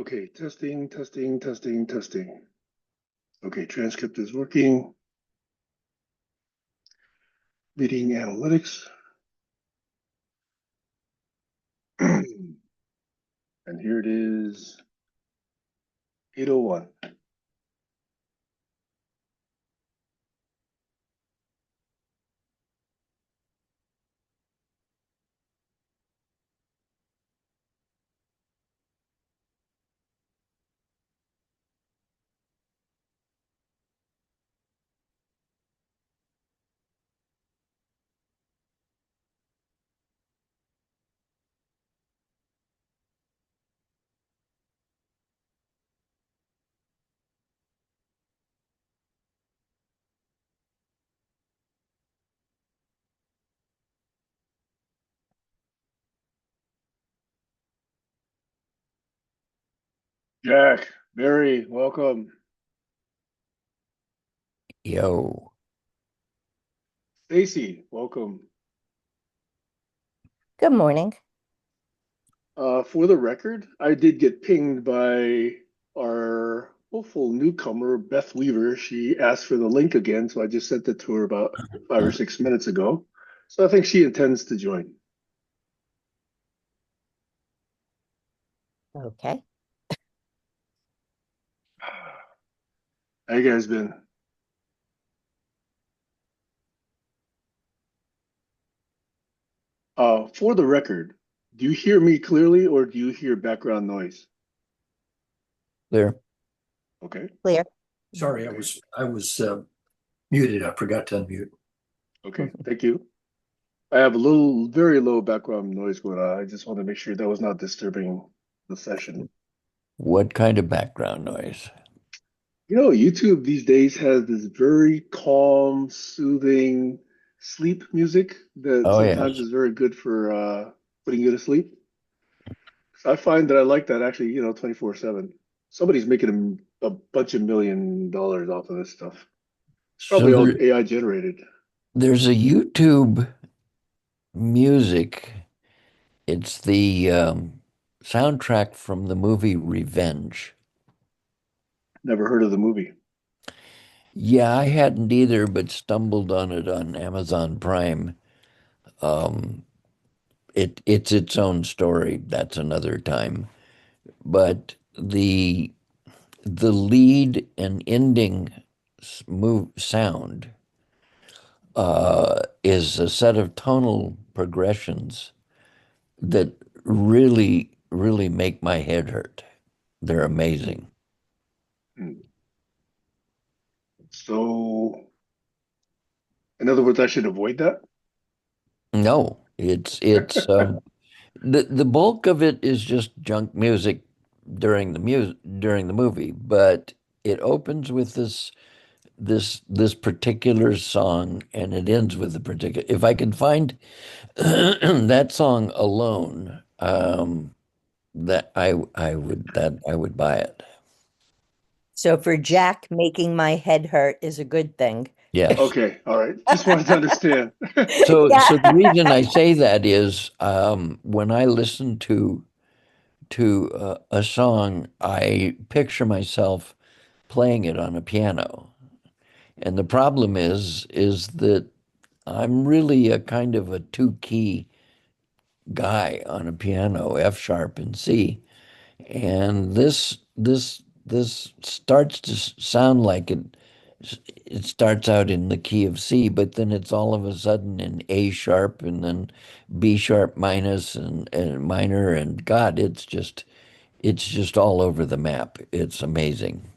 Okay, testing, testing, testing, testing. Okay, transcript is working. Meeting analytics. And here it is, 8:01. Jack, Barry, welcome. Yo, Stacy, welcome. Good morning. For the record, I did get pinged by our hopeful newcomer, Beth Weaver. She asked for the link again, so I just sent it to her about 5 or 6 minutes ago. So I think she intends to join. Okay. How you guys been? For the record, do you hear me clearly or do you hear background noise? there. Okay, Clear. Sorry, okay, I was muted. I forgot to unmute. okay. Thank you. I have a little, very low background noise going on. I just want to make sure that was not disturbing the session. What kind of background noise? You know, YouTube these days has this very calm, soothing sleep music that Oh, sometimes yes. is very good for putting you to sleep. So I find that I like that actually, 24/7. Somebody's making a bunch of $1 million off of this stuff. It's So probably all AI generated. there's a YouTube music. It's the soundtrack from the movie Revenge. Never heard of the movie. Yeah, I hadn't either, but stumbled on it on Amazon Prime. Um, it's its own story. That's another time. But the lead and ending move sound is a set of tonal progressions that really make my head hurt. They're amazing. Hmm. So, in other words, I should avoid that? No, it's the bulk of it is just junk music during the movie, but it opens with this particular song and it ends with a particular. If I can find that song alone, that I would buy it. So for Jack, making my head hurt is a good thing. Yes. Okay, all right. Just wanted to understand. So the Yeah. reason I say that is when I listen to a song, I picture myself playing it on a piano, and the problem is that I'm really a kind of a two key guy on a piano, F sharp and C, and this starts to sound like it starts out in the key of C, but then it's all of a sudden in A sharp and then B sharp minus and minor, and God, it's just all over the map. It's amazing.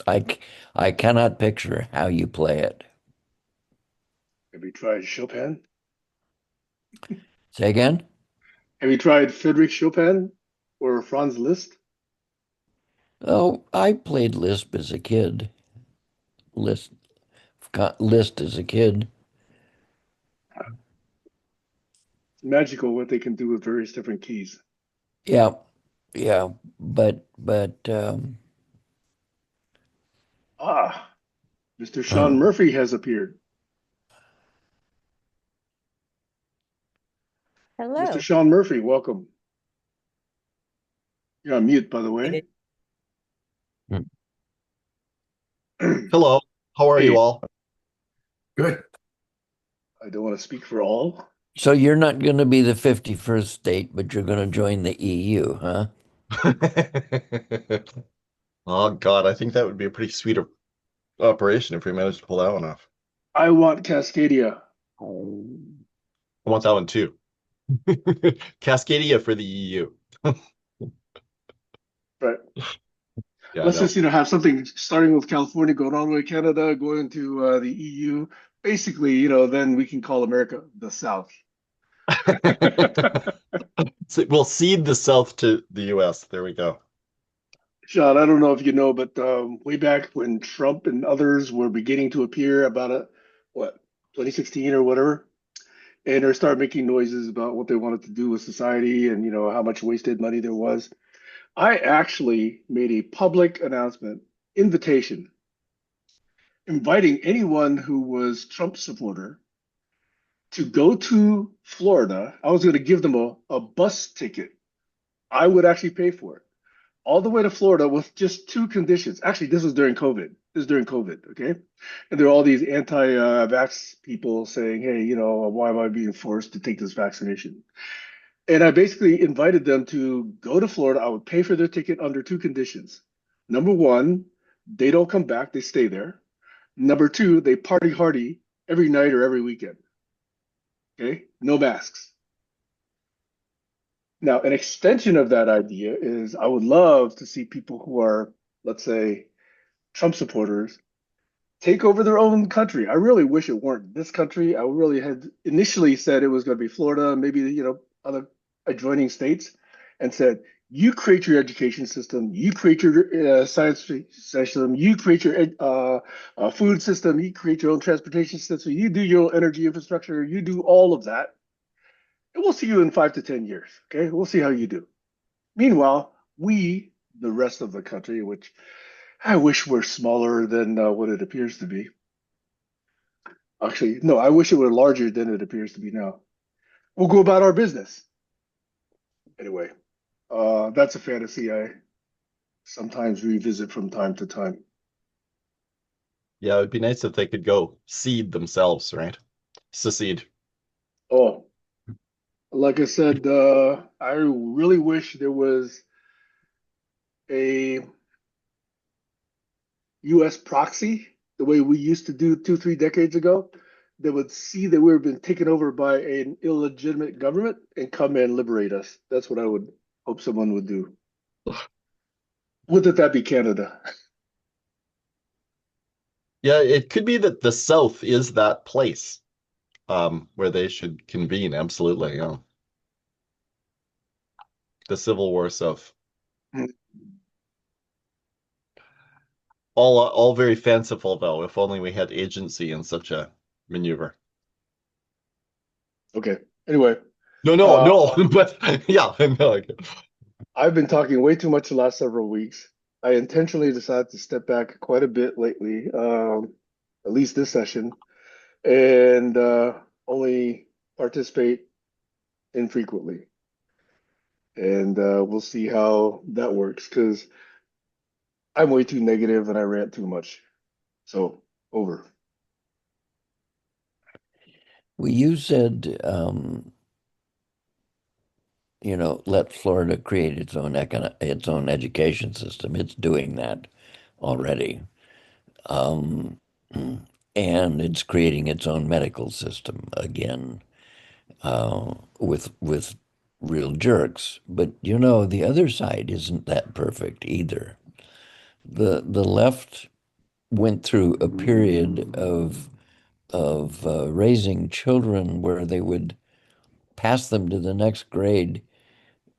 I cannot picture how you play it. Have you tried Chopin? Say again? Have you tried Friedrich Chopin or Franz Liszt? Oh, I played Lisp as a kid. Lisp, Lisp as a kid. It's magical what they can do with various different keys. Yeah, yeah, but Ah, Mr. Sean uh, Murphy has appeared. Mr. Hello. Sean Murphy, welcome. You're on mute, by the way. Hmm. Hello, how are you Hey, all? Good. I don't want to speak for all. So you're not going to be the 51st state, but you're going to join the EU, huh? Oh God, I think that would be a pretty sweet operation if we managed to pull that one off. I want Cascadia. I want that one too. Cascadia for the EU. Right. Yeah, I Let's know. just, have something starting with California, going all the way to Canada, going to the EU. Basically, then we can call America the South. So we'll cede the South to the US. There we go. Sean, I don't know if you know, but way back when Trump and others were beginning to appear about what, 2016 or whatever, and they started making noises about what they wanted to do with society and how much wasted money there was. I actually made a public announcement, invitation, inviting anyone who was Trump supporter to go to Florida. I was going to give them a bus ticket. I would actually pay for it all the way to Florida with just two conditions. Actually, this was during COVID. This is during COVID, okay? And there are all these anti-vax people saying, hey, why am I being forced to take this vaccination? And I basically invited them to go to Florida. I would pay for their ticket under two conditions. Number one, they don't come back, they stay there. Number two, they party hardy every night or every weekend. Okay? No masks. Now, an extension of that idea is I would love to see people who are, let's say, Trump supporters take over their own country. I really wish it weren't this country. I really had initially said it was going to be Florida, maybe, other adjoining states, and said, you create your education system, you create your science system, you create your food system, you create your own transportation system, you do your own energy infrastructure, you do all of that. And we'll see you in 5 to 10 years. Okay. We'll see how you do. Meanwhile, we, the rest of the country, which I wish were smaller than what it appears to be. Actually, no, I wish it were larger than it appears to be now. We'll go about our business. Anyway, that's a fantasy I sometimes revisit from time to time. Yeah, it would be nice if they could go seed themselves, right? Secede. Oh, like I said, I really wish there was a US proxy, the way we used to do 2, 3 decades ago, that would see that we've been taken over by an illegitimate government and come and liberate us. That's what I would hope someone would do. Wouldn't that be Canada? Yeah, it could be that the South is that place where they should convene. Absolutely, yeah. The Civil War South. All very fanciful, though. If only we had agency in such a maneuver. Okay. Anyway, No, no, uh, no. But yeah, no. I've been talking way too much the last several weeks. I intentionally decided to step back quite a bit lately, at least this session, and only participate infrequently. And we'll see how that works because I'm way too negative and I rant too much. So, over. Well, you said, let Florida create its own education system. It's doing that already. Um, and it's creating its own medical system again, with real jerks. But the other side isn't that perfect either. The left went through a period of raising children where they would pass them to the next grade,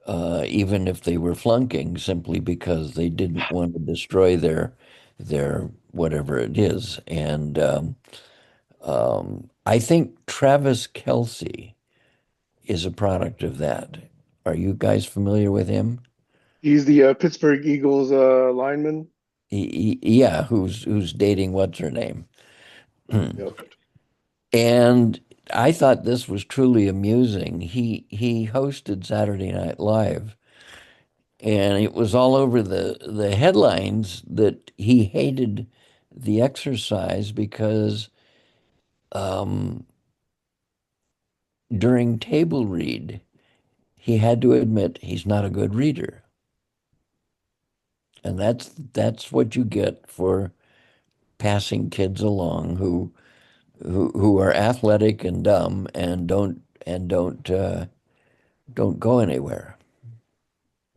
even if they were flunking, simply because they didn't want to destroy their whatever it is. And I think Travis Kelsey is a product of that. Are you guys familiar with him? He's the Pittsburgh Eagles lineman. Yeah, who's dating what's her name? Yep. And I thought this was truly amusing. He hosted Saturday Night Live, And it was all over the headlines that he hated the exercise because um, during table read, he had to admit he's not a good reader. And that's what you get for passing kids along who are athletic and dumb and don't go anywhere.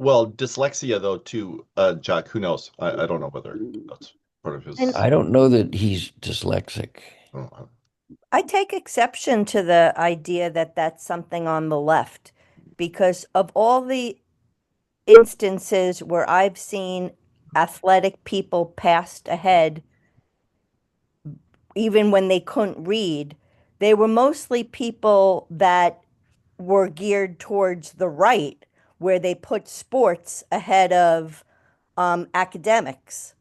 Well, dyslexia though too, Jack, who knows? I don't know whether that's part of And his. I don't know that he's dyslexic. Oh, I take exception to the idea that that's something on the left because of all the instances where I've seen athletic people passed ahead, even when they couldn't read, they were mostly people that were geared towards the right, where they put sports ahead of academics.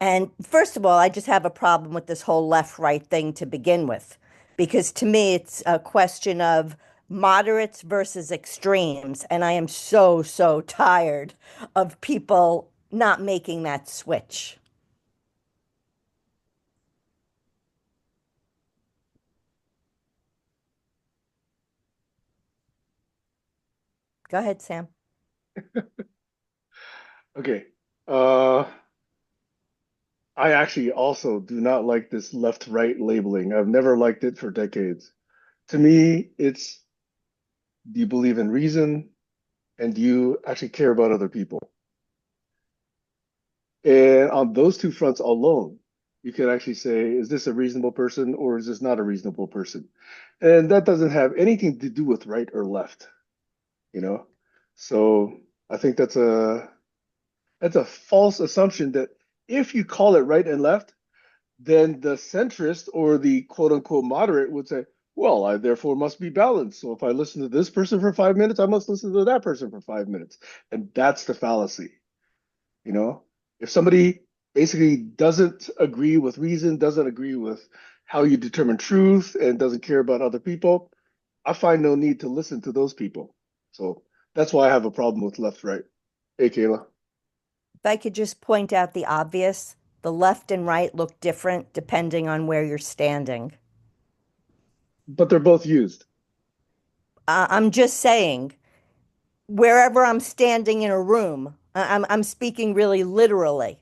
And first of all, I just have a problem with this whole left-right thing to begin with, because to me, it's a question of moderates versus extremes. And I am so, so tired of people not making that switch. Go ahead, Sam. Okay. I actually also do not like this left-right labeling. I've never liked it for decades. To me, it's do you believe in reason and do you actually care about other people? And on those two fronts alone, you can actually say, is this a reasonable person or is this not a reasonable person? And that doesn't have anything to do with right or left, you know? So I think that's a false assumption that if you call it right and left, then the centrist or the quote unquote moderate would say, well, I therefore must be balanced. So if I listen to this person for 5 minutes, I must listen to that person for 5 minutes. And that's the fallacy. You know, if somebody basically doesn't agree with reason, doesn't agree with how you determine truth, and doesn't care about other people, I find no need to listen to those people. So that's why I have a problem with left, right. Hey, Kayla. If I could just point out the obvious, the left and right look different depending on where you're standing. But they're both used. I'm just saying, wherever I'm standing in a room, I'm speaking really literally.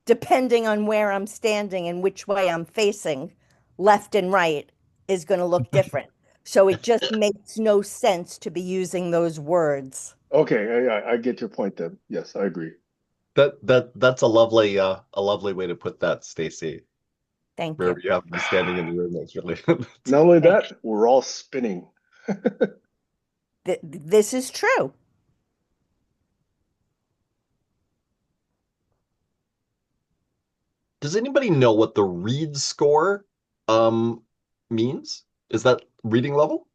Depending on where I'm standing and which way I'm facing, left and right is going to look different. So it just makes no sense to be using those words. Okay, I get your point then. Yes, I agree. that's a lovely way to put that, Stacy. Thank Where you. you have to be standing in the room, that's really. Not only Thank that, we're all spinning. This is true. Does anybody know what the read score means? Is that reading level?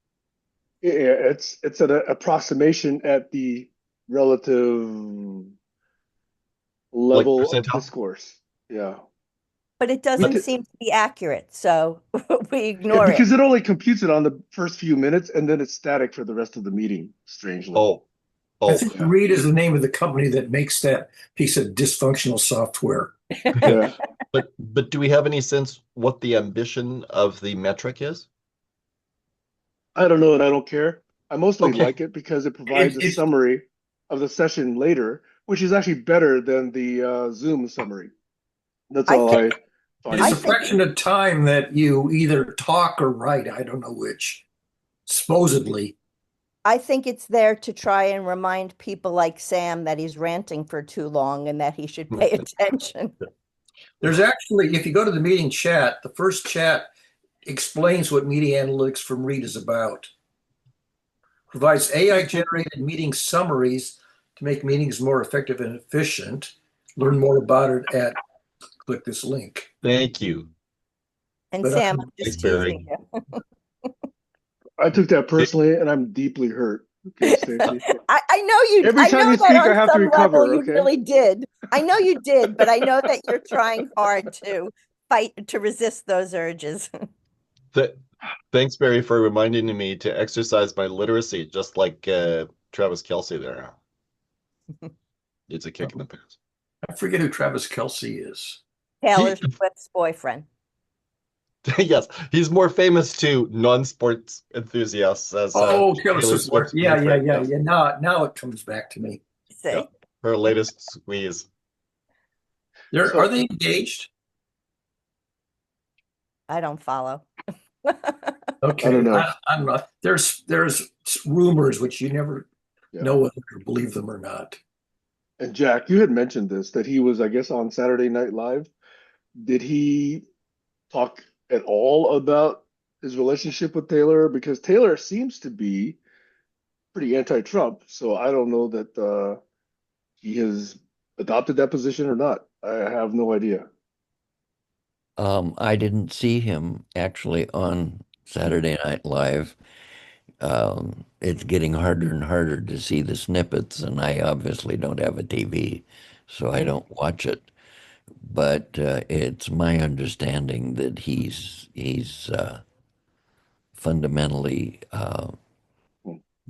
Yeah, it's an approximation at the relative Like level of percentile? discourse. Yeah. But it We doesn't could, seem to be accurate. So we yeah, ignore it. because it only computes it on the first few minutes and then it's static for the rest of the meeting, strangely. Oh, I oh. think Yeah. Reed is the name of the company that makes that piece of dysfunctional software. Yeah. But do we have any sense what the ambition of the metric is? I don't know and I don't care. I mostly Okay. like it because it provides It, a it's summary of the session later, which is actually better than the Zoom summary. That's I all think I find it's I a think useful. fraction of time that you either talk or write. I don't know which. Supposedly. I think it's there to try and remind people like Sam that he's ranting for too long and that he should pay attention. There's actually, if you go to the meeting chat, the first chat explains what meeting analytics from Reed is about. Provides AI generated meeting summaries to make meetings more effective and efficient. Learn more about it at click this link. Thank you. And But Sam, I'm Thanks, just teasing Barry. you. I took that personally and I'm deeply hurt. Okay, Stacy. Every I time know you that speak, I on have to some level recover, you okay? really did. I know you did, but I know that you're trying hard to fight to resist those urges. Th Thanks, Barry, for reminding me to exercise my literacy, just like Travis Kelsey there. it's a kick in the pants. I forget who Travis Kelsey is. Taylor He, Swift's boyfriend. yes, he's more famous to non-sports enthusiasts as Oh, Taylor Taylor Swift's boyfriend. Swift's Yeah, yeah, boyfriend. yeah, Yes, yeah. Now it comes back to me. yeah, See, her latest squeeze. Are So they engaged? I don't follow. I don't Okay, know. I'm not. There's rumors which you never Yeah. know whether to believe them or not. And Jack, you had mentioned this that he was, I guess, on Saturday Night Live. Did he talk at all about his relationship with Taylor? Because Taylor seems to be pretty anti-Trump, so I don't know that he has adopted that position or not. I have no idea. I didn't see him actually on Saturday Night Live. It's getting harder and harder to see the snippets, and I obviously don't have a TV, so I don't watch it. But it's my understanding that he's fundamentally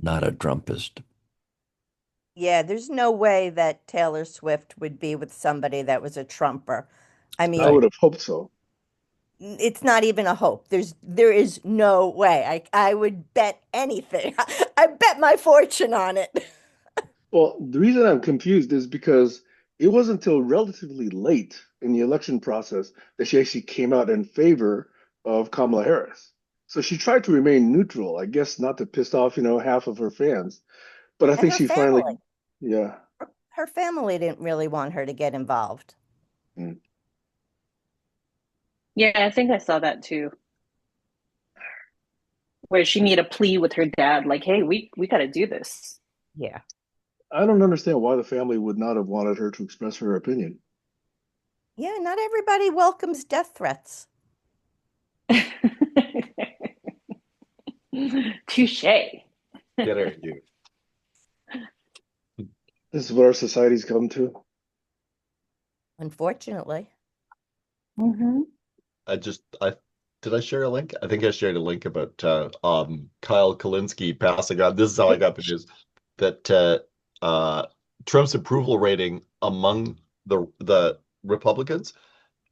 not a Trumpist. Yeah, there's no way that Taylor Swift would be with somebody that was a Trumper. I I mean, would Right. have hoped so. it's not even a hope. There is no way. I would bet anything. I bet my fortune on it. Well, the reason I'm confused is because it wasn't until relatively late in the election process that she actually came out in favor of Kamala Harris. So she tried to remain neutral, I guess not to piss off, half of her fans. But I And think her she finally, family. yeah. Her family didn't really want her to get involved. Mm. Yeah, I think I saw that too, where she made a plea with her dad, like, "Hey, we got to do this." Yeah. I don't understand why the family would not have wanted her to express her opinion. Yeah, not everybody welcomes death threats. Touche. Get her, you. This is what our society's come to. Unfortunately. Hmm. I did I share a link? I think I shared a link about Kyle Kalinske passing on. This is how I got the news that Trump's approval rating among the Republicans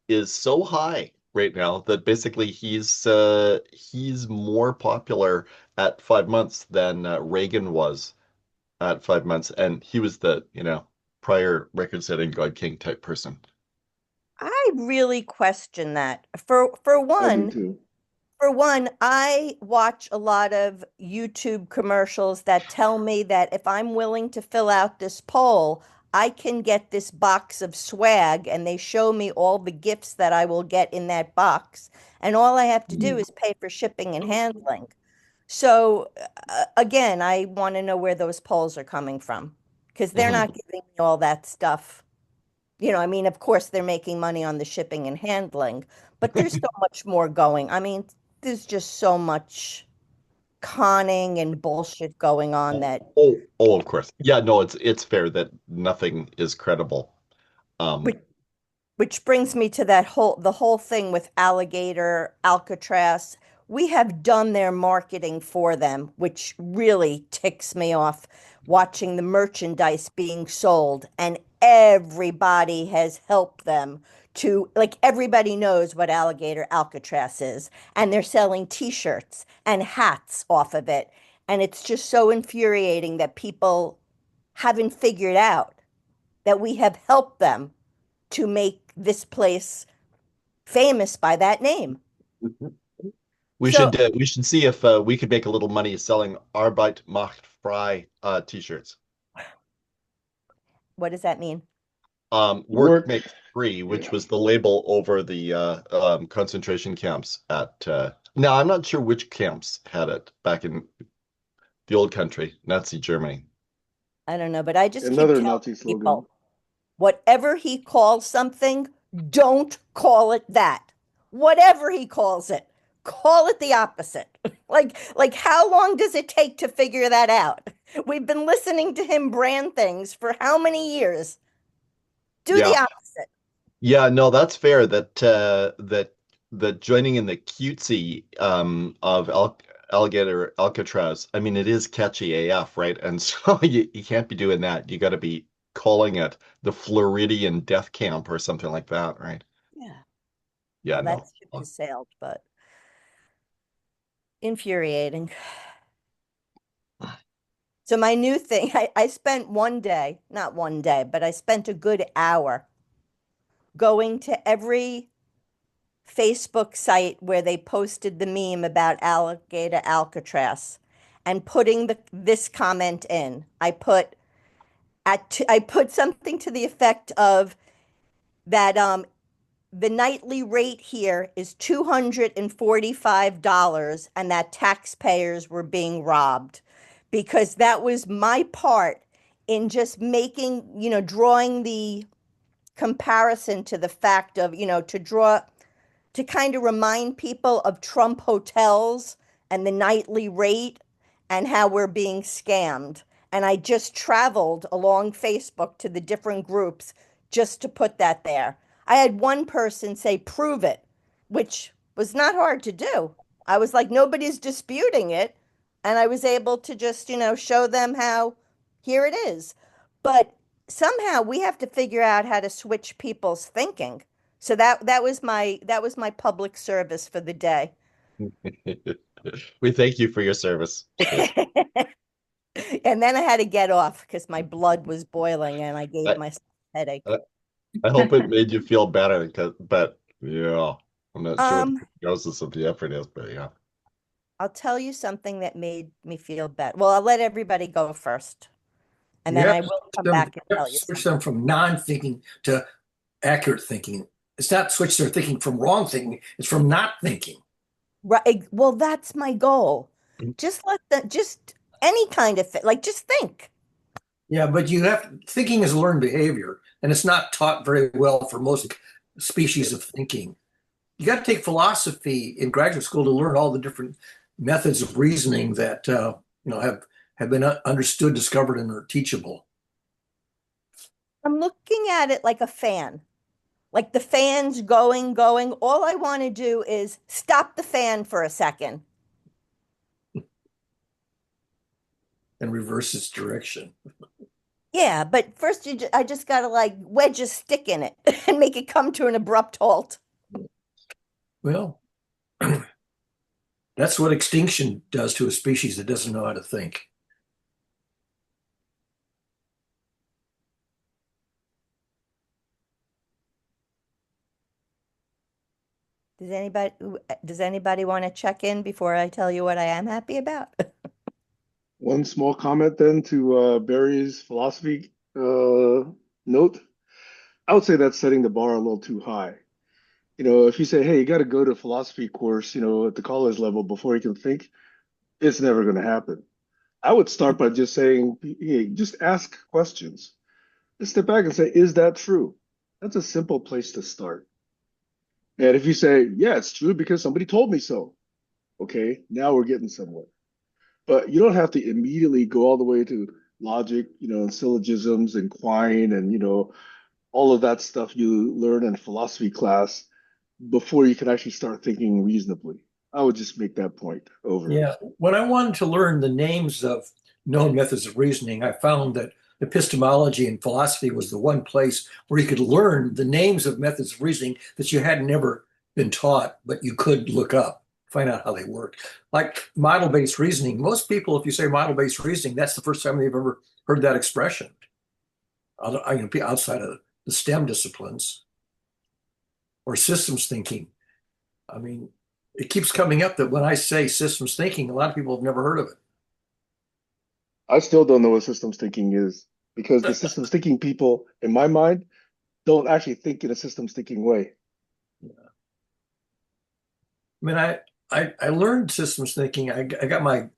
is so high right now that basically he's more popular at 5 months than Reagan was at 5 months, and he was the prior record-setting God King type person. I really question that. I do too. For one, I watch a lot of YouTube commercials that tell me that if I'm willing to fill out this poll, I can get this box of swag, and they show me all the gifts that I will get in that box. And all I have to do is pay for shipping and handling. So, again, I want to know where those polls are coming from because they're Mhm. not giving me all that stuff. I mean, of course, they're making money on the shipping and handling, but there's so much more going. I mean, there's just so much conning and bullshit going on Oh, that of course. Yeah, no, it's fair that nothing is credible. Um, which Which brings me to the whole thing with Alligator, Alcatraz. We have done their marketing for them, which really ticks me off watching the merchandise being sold, and everybody has helped them to, like, everybody knows what Alligator Alcatraz is, and they're selling t-shirts and hats off of it. And it's just so infuriating that people haven't figured out that we have helped them to make this place famous by that name. So, we should see if we could make a little money selling Arbeit macht frei t-shirts. what does that mean? Work Work, makes free, which yeah. was the label over the concentration camps at now I'm not sure which camps had it back in the old country, Nazi Germany. I don't know, but I just keep Another telling Nazi slogan. people whatever he calls something, don't call it that. Whatever he calls it, call it the opposite. Like how long does it take to figure that out? We've been listening to him brand things for how many years? Do the Yeah. opposite. Yeah, no, that's fair that that joining in the cutesy of Alligator Alcatraz. I mean, it is catchy AF, right? And so you can't be doing that. You got to be calling it the Floridian death camp or something like that, right? Yeah. Yeah, Well, that no. ship has sailed, but infuriating. So my new thing, I spent one day, not one day, but I spent a good hour going to every Facebook site where they posted the meme about alligator Alcatraz and putting this comment in. I put something to the effect of that the nightly rate here is $245 and that taxpayers were being robbed because that was my part in just making, drawing the comparison to the fact of, to kind of remind people of Trump hotels and the nightly rate and how we're being scammed. And I just traveled along Facebook to the different groups just to put that there. I had one person say, prove it, which was not hard to do. I was like, nobody's disputing it. And I was able to just, show them how here it is. But somehow we have to figure out how to switch people's thinking. So that was my public service for the day. We thank you for your service. Yes. And then I had to get off because my blood was boiling and I gave I, myself a headache. I I hope it made you feel better, but yeah, I'm not sure what the Um, prognosis of the effort is, but yeah. I'll tell you something that made me feel better. Well, I'll let everybody go first, and You then have I to will switch come them, back and you have tell to you switch something. them from non-thinking to accurate thinking. It's not switch their thinking from wrong thinking, it's from not thinking. Right. Well, that's my goal. Just let them, just any kind of like, just think. Yeah, but thinking is learned behavior, and it's not taught very well for most species of thinking. You got to take philosophy in graduate school to learn all the different methods of reasoning that have been understood, discovered, and are teachable. I'm looking at it like a fan. Like the fan's going, going. All I want to do is stop the fan for a second. And reverse its direction. Yeah, but first I just gotta like wedge a stick in it and make it come to an abrupt halt. Well, that's what extinction does to a species that doesn't know how to think. Does anybody want to check in before I tell you what I am happy about? One small comment then to Barry's philosophy note. I would say that's setting the bar a little too high. If you say, hey, you got to go to a philosophy course, at the college level before you can think, it's never going to happen. I would start by just saying, hey, just ask questions. Just step back and say, is that true? That's a simple place to start. And if you say, yeah, it's true because somebody told me so, okay, now we're getting somewhere. But you don't have to immediately go all the way to logic, and syllogisms and Quine and, all of that stuff you learn in philosophy class before you can actually start thinking reasonably. I would just make that point over. Yeah, when I wanted to learn the names of known methods of reasoning, I found that epistemology and philosophy was the one place where you could learn the names of methods of reasoning that you had never been taught, but you could look up, find out how they worked. Like model-based reasoning, most people, if you say model-based reasoning, that's the first time they've ever heard that expression outside of the STEM disciplines or systems thinking. I mean, it keeps coming up that when I say systems thinking, a lot of people have never heard of I still don't know what systems thinking is because the it. systems thinking people, in my mind, don't actually think in a systems thinking way. I mean, I learned systems thinking. I got my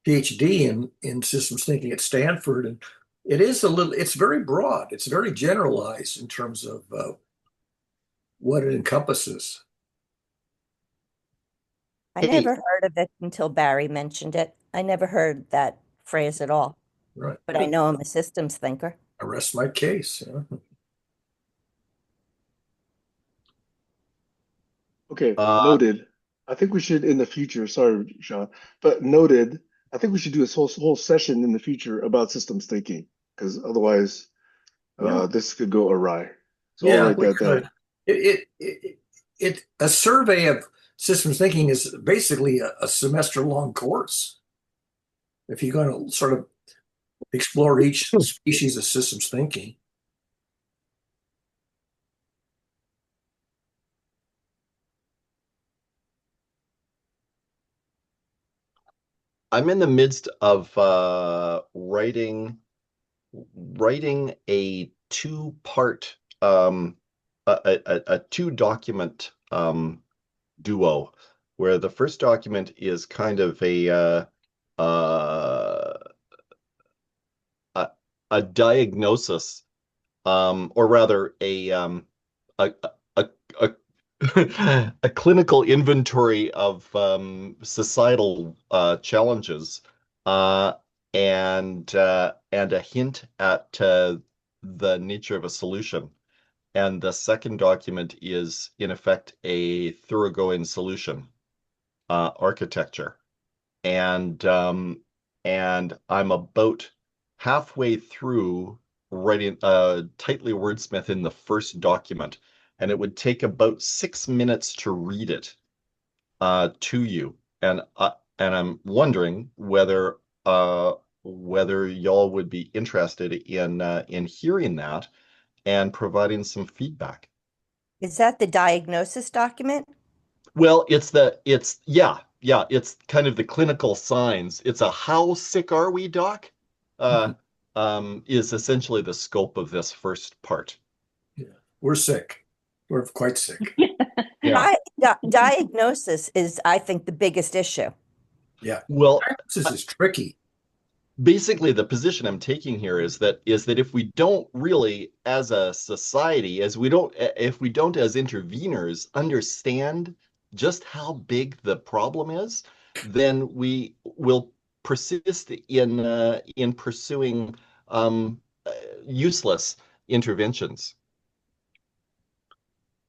PhD in systems thinking at Stanford, and it's very broad. It's very generalized in terms of what it encompasses. I Hey, never heard of it until Barry mentioned it. I never heard that phrase at all, Right. but I know I'm a systems thinker. I rest my case. okay, Uh, noted. I think we should in the future, sorry, Sean, but noted, I think we should do this whole session in the future about systems thinking. because otherwise Yeah. this could go awry. So I'll Yeah, write we that down. could. A survey of systems thinking is basically a semester long course. If you're going to sort of explore each species of systems thinking. I'm in the midst of writing a two-part a two document duo where the first document is kind of uh, a, a diagnosis, or rather a, a, a, a clinical inventory of societal challenges, uh, and a hint at the nature of a solution. And the second document is, in effect, a thoroughgoing solution architecture. And I'm about halfway through writing tightly wordsmith in the first document, and it would take about 6 minutes to read it to you. And I'm wondering whether y'all would be interested in hearing that and providing some feedback. Is that the diagnosis document? Well, it's kind of the clinical signs. It's a how sick are we, doc? Uh, is essentially the scope of this first part. Yeah. We're sick. We're quite sick. Yeah. Diagnosis is, I think, the biggest issue. Yeah. Well, This is tricky. basically the position I'm taking here is that if we don't really, as a society, as we don't if we don't as interveners understand just how big the problem is, then we will persist in pursuing useless interventions.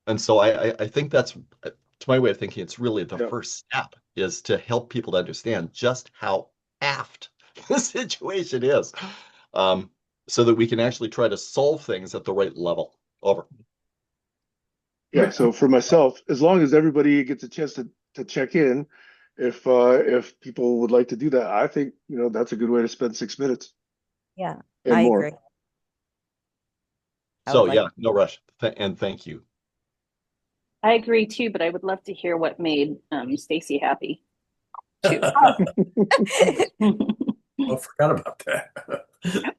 And so I think that's, to my way of thinking, it's really the Yeah. first step is to help people to understand just how aft the situation is, um, so that we can actually try to solve things at the right level. Over. Yeah. So for myself, as long as everybody gets a chance to check in, if people would like to do that, I think, that's a good way to spend 6 minutes Yeah, and I more. agree. I would So like. yeah, no rush. And thank you. I agree too, but I would love to hear what made Stacy happy too. I forgot about that.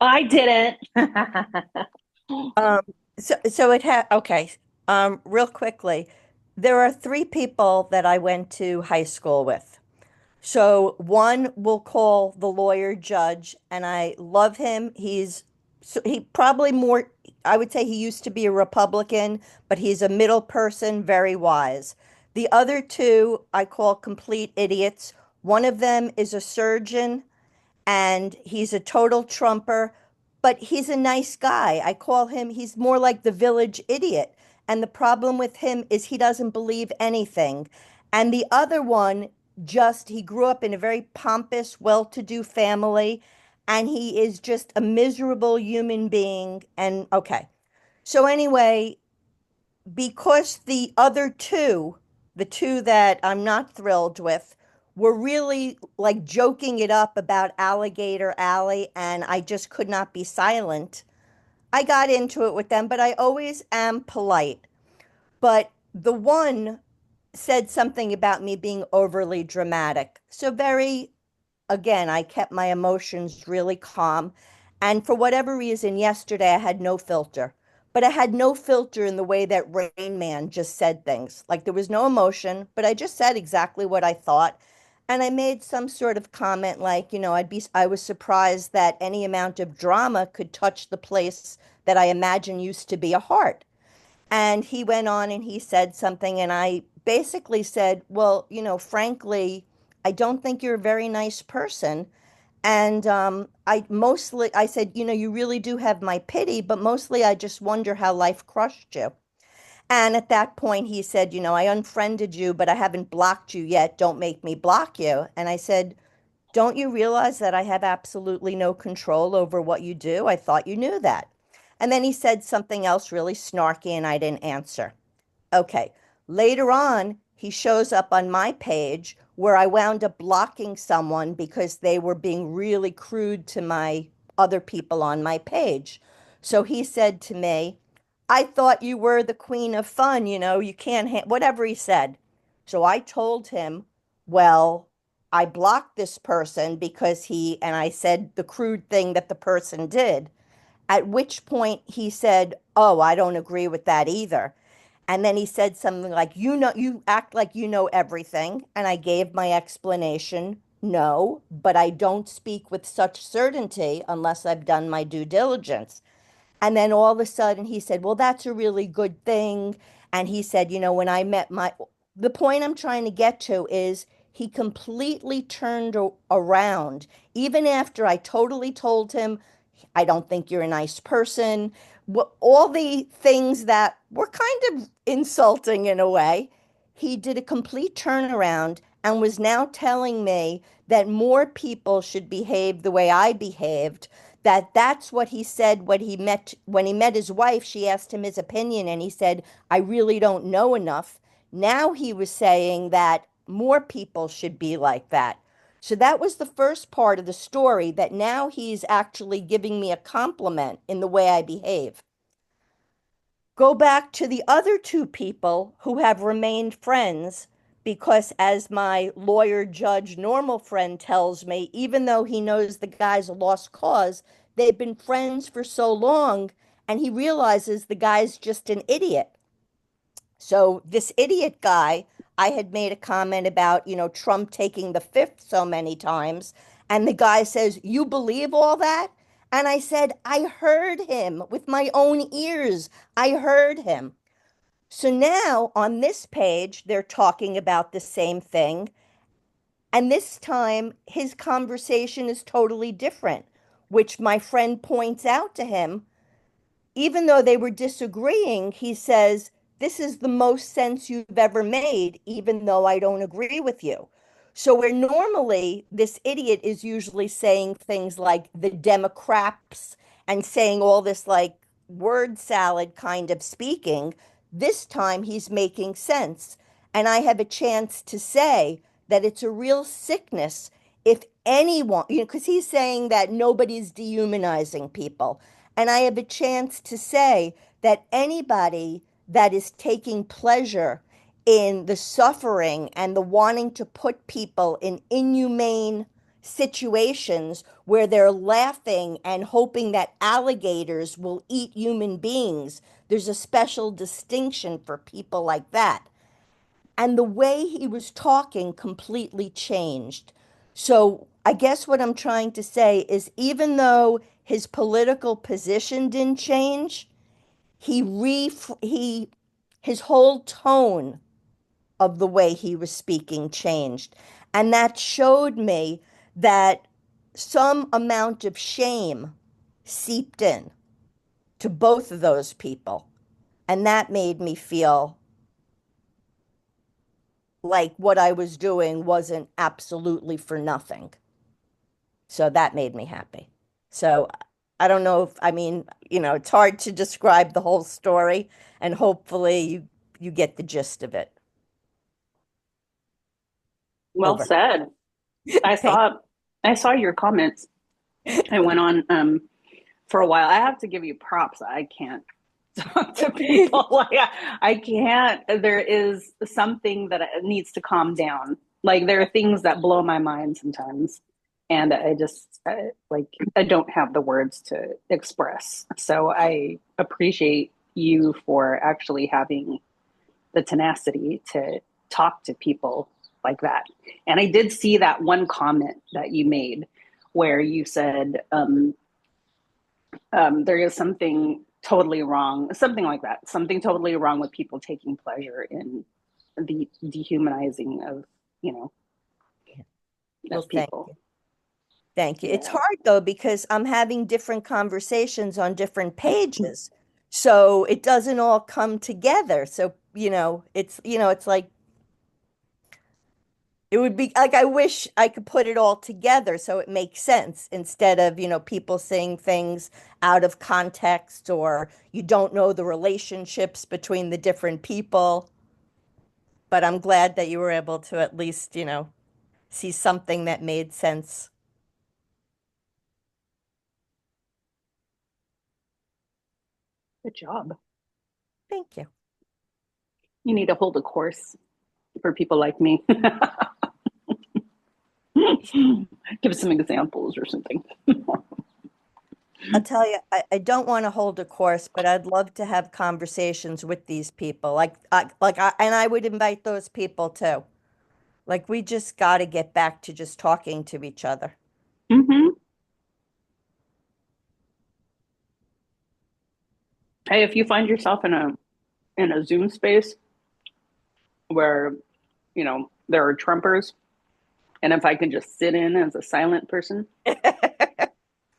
I didn't. Um, so it had, okay. Real quickly, there are three people that I went to high school with. So one we'll call the lawyer judge, and I love him. He probably more, I would say he used to be a Republican, but he's a middle person, very wise. The other two I call complete idiots. One of them is a surgeon and he's a total trumper, but he's a nice guy. I call him, he's more like the village idiot. And the problem with him is he doesn't believe anything. And the other one, he grew up in a very pompous, well to do family, and he is just a miserable human being. And okay. So, anyway, because the other two, the two that I'm not thrilled with, were really like joking it up about Alligator Alley, and I just could not be silent. I got into it with them, but I always am polite. But the one said something about me being overly dramatic. So, very again, I kept my emotions really calm. And for whatever reason, yesterday I had no filter. But I had no filter in the way that Rain Man just said things. Like there was no emotion, but I just said exactly what I thought. And I made some sort of comment like, I was surprised that any amount of drama could touch the place that I imagine used to be a heart. And he went on and he said something, and I basically said, well, frankly, I don't think you're a very nice person. And I said, you really do have my pity, but mostly I just wonder how life crushed you. And at that point, he said, I unfriended you, but I haven't blocked you yet. Don't make me block you. And I said, Don't you realize that I have absolutely no control over what you do? I thought you knew that. And then he said something else really snarky and I didn't answer. Okay. Later on, he shows up on my page where I wound up blocking someone because they were being really crude to my other people on my page. So he said to me, I thought you were the queen of fun, you can't whatever he said. So I told him, well, I blocked this person because and I said the crude thing that the person did. At which point he said, oh, I don't agree with that either. And then he said something like, you act like you know everything. And I gave my explanation. No, but I don't speak with such certainty unless I've done my due diligence. And then all of a sudden he said, well, that's a really good thing. And he said, when I met the point I'm trying to get to is he completely turned around, even after I totally told him, I don't think you're a nice person. All the things that were kind of insulting in a way, he did a complete turnaround and was now telling me that more people should behave the way I behaved. That's what he said when he met his wife. She asked him his opinion and he said, I really don't know enough. Now he was saying that more people should be like that. So that was the first part of the story, that now he's actually giving me a compliment in the way I behave. Go back to the other two people who have remained friends because, as my lawyer, judge, normal friend tells me, even though he knows the guy's a lost cause, they've been friends for so long and he realizes the guy's just an idiot. So this idiot guy, I had made a comment about, Trump taking the fifth so many times. And the guy says, you believe all that? And I said, I heard him with my own ears. I heard him. So now on this page, they're talking about the same thing. And this time, his conversation is totally different, which my friend points out to him. Even though they were disagreeing, he says, this is the most sense you've ever made, even though I don't agree with you. So, where normally this idiot is usually saying things like the Democrats and saying all this like word salad kind of speaking, this time he's making sense. And I have a chance to say that it's a real sickness if anyone, because he's saying that nobody's dehumanizing people. And I have a chance to say that anybody that is taking pleasure in the suffering and the wanting to put people in inhumane situations where they're laughing and hoping that alligators will eat human beings, there's a special distinction for people like that. And the way he was talking completely changed. So I guess what I'm trying to say is even though his political position didn't change, he his whole tone of the way he was speaking changed. And that showed me that some amount of shame seeped in to both of those people. And that made me feel like what I was doing wasn't absolutely for nothing. So that made me happy. So I don't know if, I mean, it's hard to describe the whole story, and hopefully you get the gist of it. Well Over. said. I Thank saw I saw your comments. I went on for a while. I have to give you props. I can't talk to people like I can't. There is something that needs to calm down. Like there are things that blow my mind sometimes, and I don't have the words to express. So I appreciate you for actually having the tenacity to talk to people like that. And I did see that one comment that you made where you said there is something totally wrong, something like that, something totally wrong with people taking pleasure in the dehumanizing of, you know, well, of people. thank you. It's Yeah. hard though because I'm having different conversations on different pages. So it doesn't all come together. So, it's like It would be like I wish I could put it all together so it makes sense instead of, people saying things out of context or you don't know the relationships between the different people. But I'm glad that you were able to at least, see something that made sense. Good job. Thank you. You need to hold a course for people like me. Give some examples or something. I'll tell you, I don't want to hold a course, but I'd love to have conversations with these people. And I would invite those people too. Like, we just got to get back to just talking to each other. Mm-hmm. Hey, if you find yourself in a Zoom space where, there are Trumpers, and if I can just sit in as a silent person,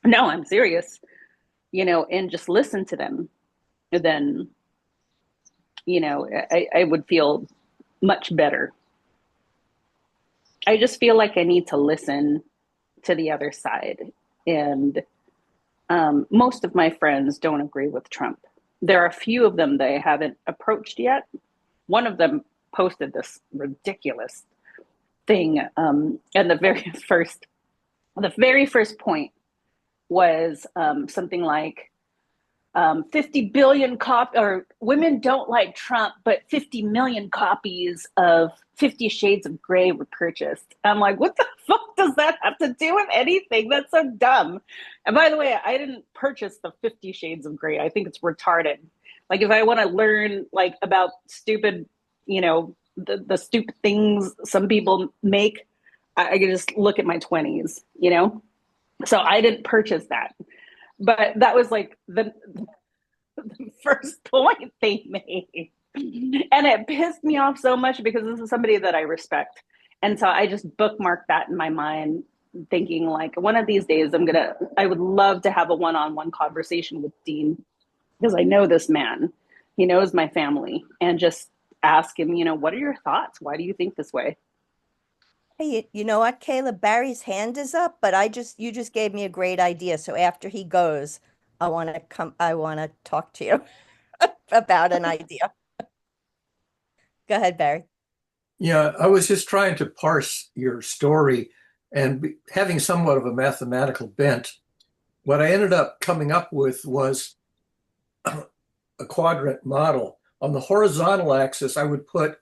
no, I'm serious, and just listen to them, then, I would feel much better. I just feel like I need to listen to the other side. And most of my friends don't agree with Trump. There are a few of them that I haven't approached yet. One of them posted this ridiculous thing, and the very first point was something like 50 billion or women don't like Trump, but 50 million copies of 50 Shades of Grey were purchased. I'm like, what the fuck does that have to do with anything? That's so dumb. And by the way, I didn't purchase the 50 Shades of Grey. I think it's retarded. Like, if I want to learn like about stupid, the stupid things some people make, I can just look at my 20s. So I didn't purchase that. But that was like the first point they made. And it pissed me off so much because this is somebody that I respect. And so I just bookmarked that in my mind, thinking like one of these days I would love to have a one-on-one conversation with Dean because I know this man. He knows my family, and just ask him, what are your thoughts? Why do you think this way? Hey, you know what, Caleb? Barry's hand is up, but you just gave me a great idea. So after he goes, I want to talk to you about an idea. Go ahead, Barry. Yeah, I was just trying to parse your story and having somewhat of a mathematical bent. What I ended up coming up with was a quadrant model. On the horizontal axis, I would put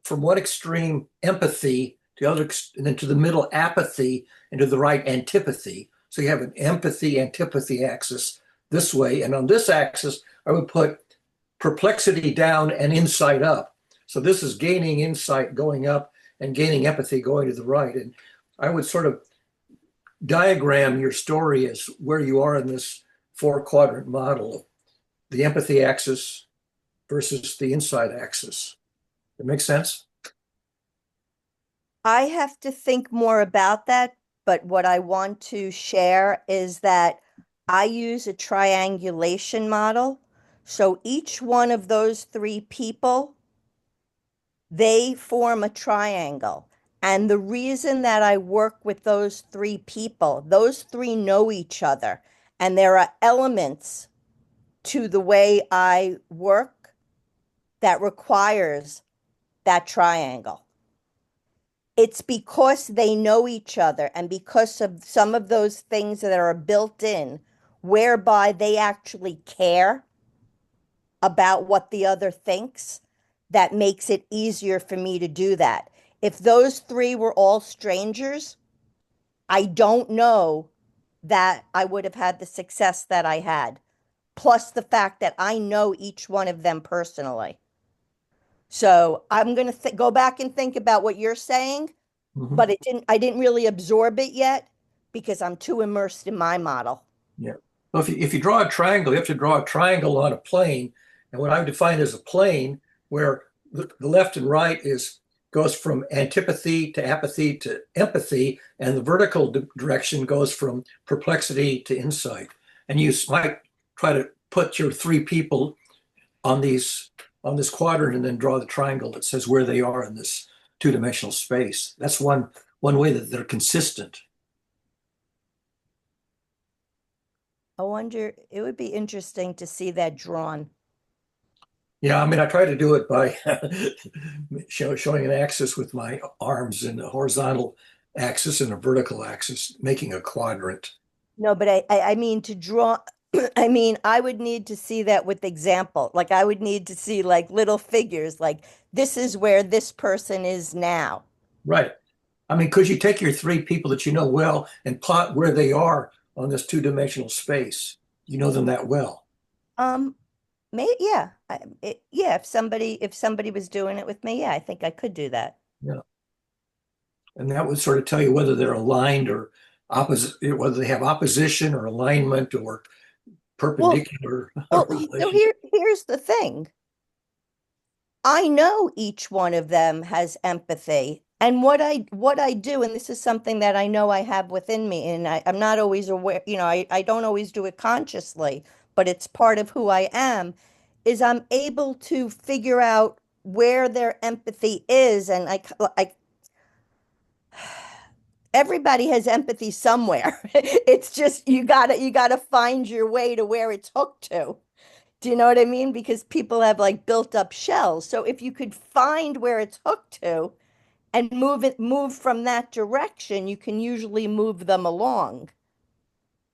from one extreme empathy to the other, and then to the middle apathy, and to the right antipathy. So you have an empathy antipathy axis this way. And on this axis, I would put perplexity down and insight up. So this is gaining insight going up and gaining empathy going to the right. And I would sort of diagram your story as where you are in this four quadrant model, the empathy axis versus the insight axis. That makes sense? I have to think more about that, but what I want to share is that I use a triangulation model. So each one of those three people, they form a triangle. And the reason that I work with those three people, those three know each other, and there are elements to the way I work that requires that triangle. It's because they know each other and because of some of those things that are built in, whereby they actually care about what the other thinks, that makes it easier for me to do that. If those three were all strangers, I don't know that I would have had the success that I had. Plus the fact that I know each one of them personally. So I'm going to go back and think about what you're saying, Mm-hmm. but I didn't really absorb it yet because I'm too immersed in my model. Yeah. Well, if you draw a triangle, you have to draw a triangle on a plane. And what I define as a plane where the left and right goes from antipathy to apathy to empathy, and the vertical direction goes from perplexity to insight. And you might try to put your three people on this quadrant and then draw the triangle that says where they are in this two-dimensional space. That's one way that they're consistent. I wonder, it would be interesting to see that drawn. Yeah, I mean, I try to do it by showing an axis with my arms and a horizontal axis and a vertical axis, making a quadrant. No, but I mean to draw, I mean, I would need to see that with example. Like I would need to see like little figures, like this is where this person is now. Right. I mean, could you take your three people that you know well and plot where they are on this two-dimensional space? You know them that well. Um, yeah, yeah. If somebody was doing it with me, yeah, I think I could do that. Yeah. And that would sort of tell you whether they're aligned or opposite, whether they have opposition or alignment or Well, perpendicular so relation. here's the thing. I know each one of them has empathy. And what I do, and this is something that I know I have within me, and I'm not always aware, I don't always do it consciously, but it's part of who I am, is I'm able to figure out where their empathy is. And everybody has empathy somewhere. It's just you gotta find your way to where it's hooked to. Do you know what I mean? Because people have like built up shells. So if you could find where it's hooked to and move from that direction, you can usually move them along.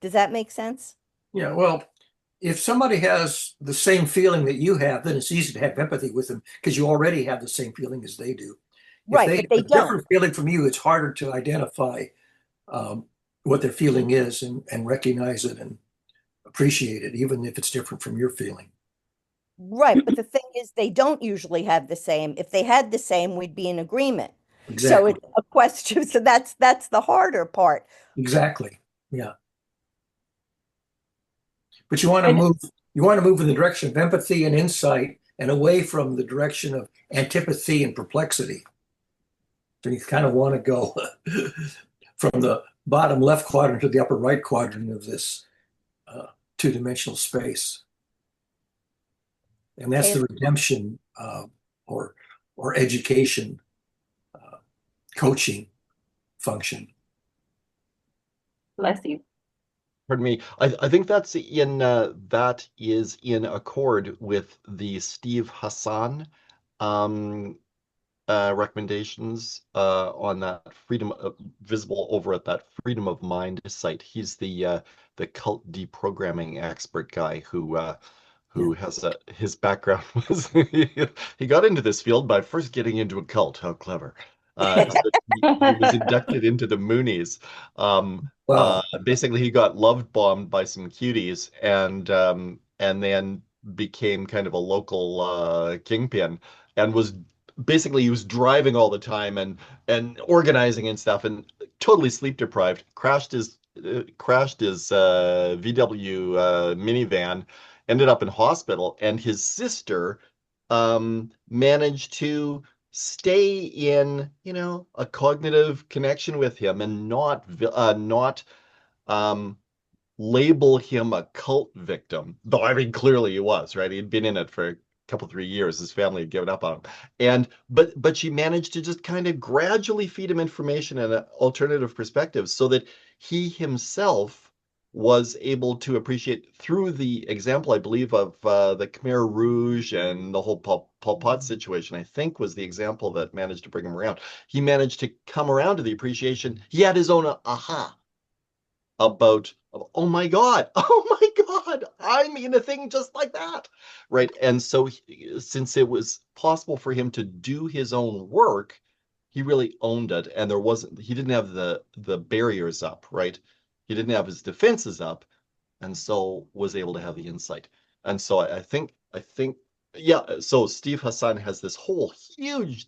Does that make sense? Yeah, well, if somebody has the same feeling that you have, then it's easy to have empathy with them because you already have the same feeling as they do. If Right, they but they have a don't. different feeling from you, it's harder to identify um, what their feeling is and recognize it and appreciate it, even if it's different from your feeling. Right, but the thing is they don't usually have the same. If they had the same, we'd be in agreement. So Exactly. it's a question. So that's the harder part. Exactly. Yeah. But you want to And move in the direction of empathy and insight and away from the direction of antipathy and perplexity. So you kind of want to go from the bottom left quadrant to the upper right quadrant of this uh, two-dimensional space. And that's okay, the redemption or education coaching function. Bless you. Pardon me. I think that is in accord with the Steve Hassan um, recommendations on that freedom visible over at that Freedom of Mind site. He's the cult deprogramming expert guy Yeah. who has his background was he got into this field by first getting into a cult. How clever. So he was inducted into the Moonies. Wow. Basically, he got love bombed by some cuties and then became kind of a local kingpin and was basically he was driving all the time and organizing and stuff and totally sleep deprived. Crashed his VW minivan, ended up in hospital, and his sister managed to stay in, a cognitive connection with him and not um, label him a cult victim, though I mean clearly he was, right? He'd been in it for a couple 3 years. His family had given up on him, and but she managed to just kind of gradually feed him information and alternative perspectives, so that he himself was able to appreciate through the example, I believe, of the Khmer Rouge and the whole Pol Pot situation. I think was the example that managed to bring him around. He managed to come around to the appreciation. He had his own aha about, oh my God, oh my God, I'm in a thing just like that. Right. And so since it was possible for him to do his own work, he really owned it. And he didn't have the barriers up, right? He didn't have his defenses up, and so was able to have the insight. And so I think, yeah, so Steve Hassan has this whole huge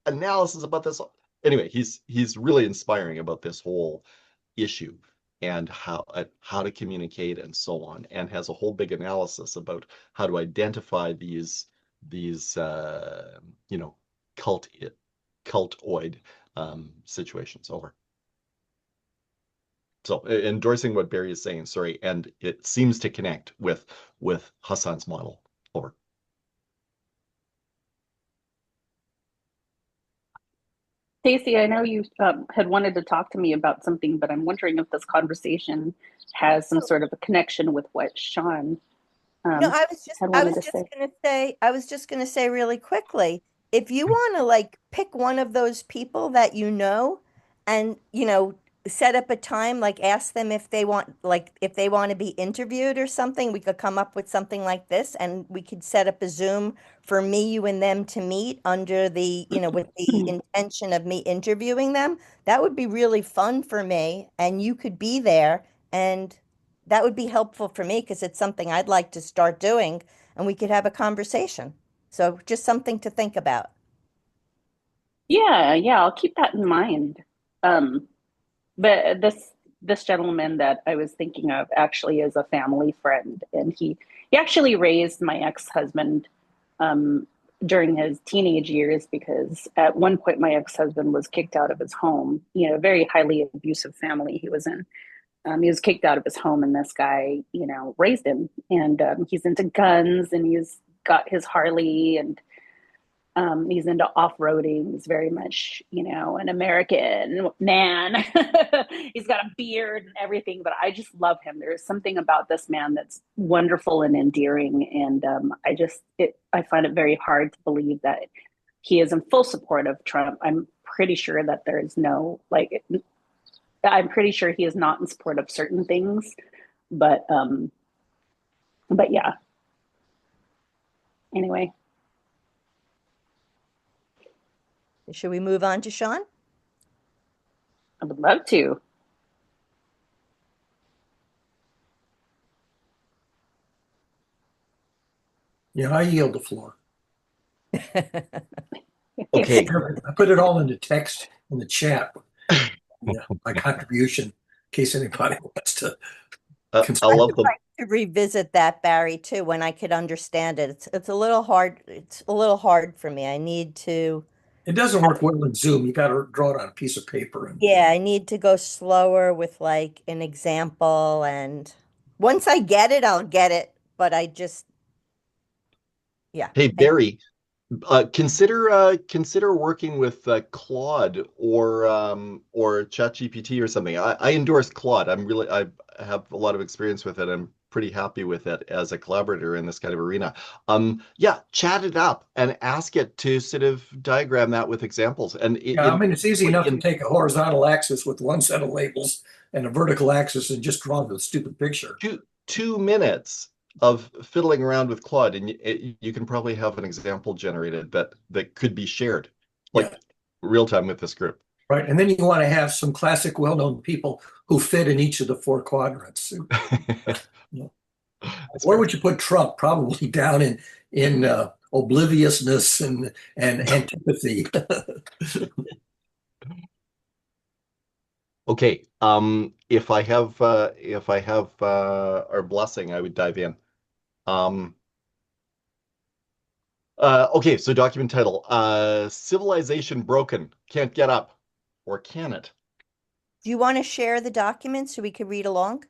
analysis about this. Anyway, he's really inspiring about this whole issue and how to communicate and so on, and has a whole big analysis about how to identify these cult cultoid situations. Over. So endorsing what Barry is saying, sorry, and it seems to connect with Hassan's model. Over. Stacey, I know you had wanted to talk to me about something, but I'm wondering if this conversation has some sort of a connection with what Sean No, um, had I wanted was to just say. gonna say, I was just gonna say really quickly, if you want to like pick one of those people that you know and, set up a time, like ask them if they want, like if they want to be interviewed or something, we could come up with something like this and we could set up a Zoom for me, you and them to meet under the, with the intention of me interviewing them. That would be really fun for me and you could be there and that would be helpful for me because it's something I'd like to start doing and we could have a conversation. So just something to think about. Yeah, yeah, I'll keep that in mind. Um, but this gentleman that I was thinking of actually is a family friend, and he actually raised my ex-husband um, during his teenage years because at one point my ex-husband was kicked out of his home. You know, a very highly abusive family he was in. He was kicked out of his home, and this guy, raised him. And he's into guns, and he's got his Harley, and he's into off-roading. He's very much, an American man. He's got a beard and everything, but I just love him. There's something about this man that's wonderful and endearing, and I find it very hard to believe that he is in full support of Trump. I'm pretty sure that there's no like. I'm pretty sure he is not in support of certain things, but yeah. Anyway, Should we move on to Sean? I would love to. Yeah, I yield the floor. Okay. I put it all into text in the chat. Yeah, my contribution, in case anybody wants to I I consider. love would the like to revisit that, Barry, too, when I could understand it. It's a little hard. It's a little hard for me. I need to, It doesn't work well in Zoom. You got to draw it on a piece of paper. And yeah, I need to go slower with like an example. And once I get it, I'll get it. But I just, yeah. Hey And Barry, consider working with Claude or ChatGPT or something. I endorse Claude. I have a lot of experience with it. I'm pretty happy with it as a collaborator in this kind of arena. Yeah, chat it up and ask it to sort of diagram that with examples. And yeah, I mean, it's easy enough to in take a horizontal axis with one set of labels and a vertical axis and just draw the stupid picture. 2 minutes of fiddling around with Claude, and you can probably have an example generated that could be shared, Yeah, like real time with this group. right. And then you want to have some classic, well-known people who fit in each of the four quadrants. Yeah. That's Where fair. would you put Trump? Probably down in obliviousness and antipathy. Okay. If I have our blessing, I would dive in. Um, okay, so document title, Civilization Broken, Can't Get Up, or can it? do you want to share the document so we could read along?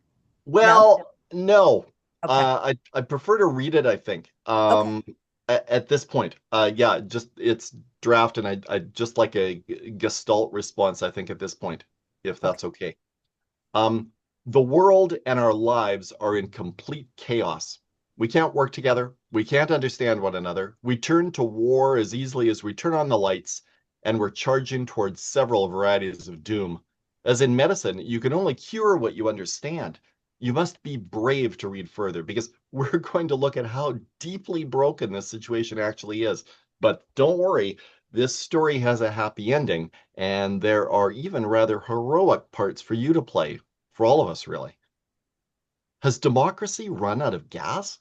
No? Well, no. Okay. I prefer to read it, I think. Okay. At this point. Yeah, just it's draft, and I just like a gestalt response, I think, at this point, if Okay. that's okay. Um, the world and our lives are in complete chaos. We can't work together. We can't understand one another. We turn to war as easily as we turn on the lights, and we're charging towards several varieties of doom. As in medicine, you can only cure what you understand. You must be brave to read further because we're going to look at how deeply broken this situation actually is. But don't worry, this story has a happy ending, and there are even rather heroic parts for you to play, for all of us, really. Has democracy run out of gas?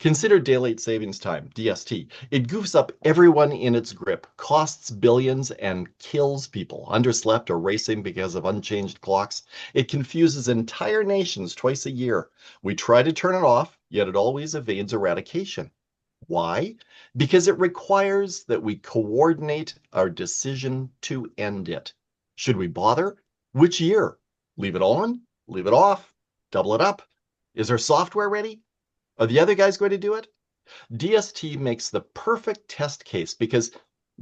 Consider daylight savings time, DST. It goofs up everyone in its grip, costs billions, and kills people underslept or racing because of unchanged clocks. It confuses entire nations twice a year. We try to turn it off, yet it always evades eradication. Why? Because it requires that we coordinate our decision to end it. Should we bother? Which year? Leave it on? Leave it off? Double it up? Is our software ready? Are the other guys going to do it? DST makes the perfect test case because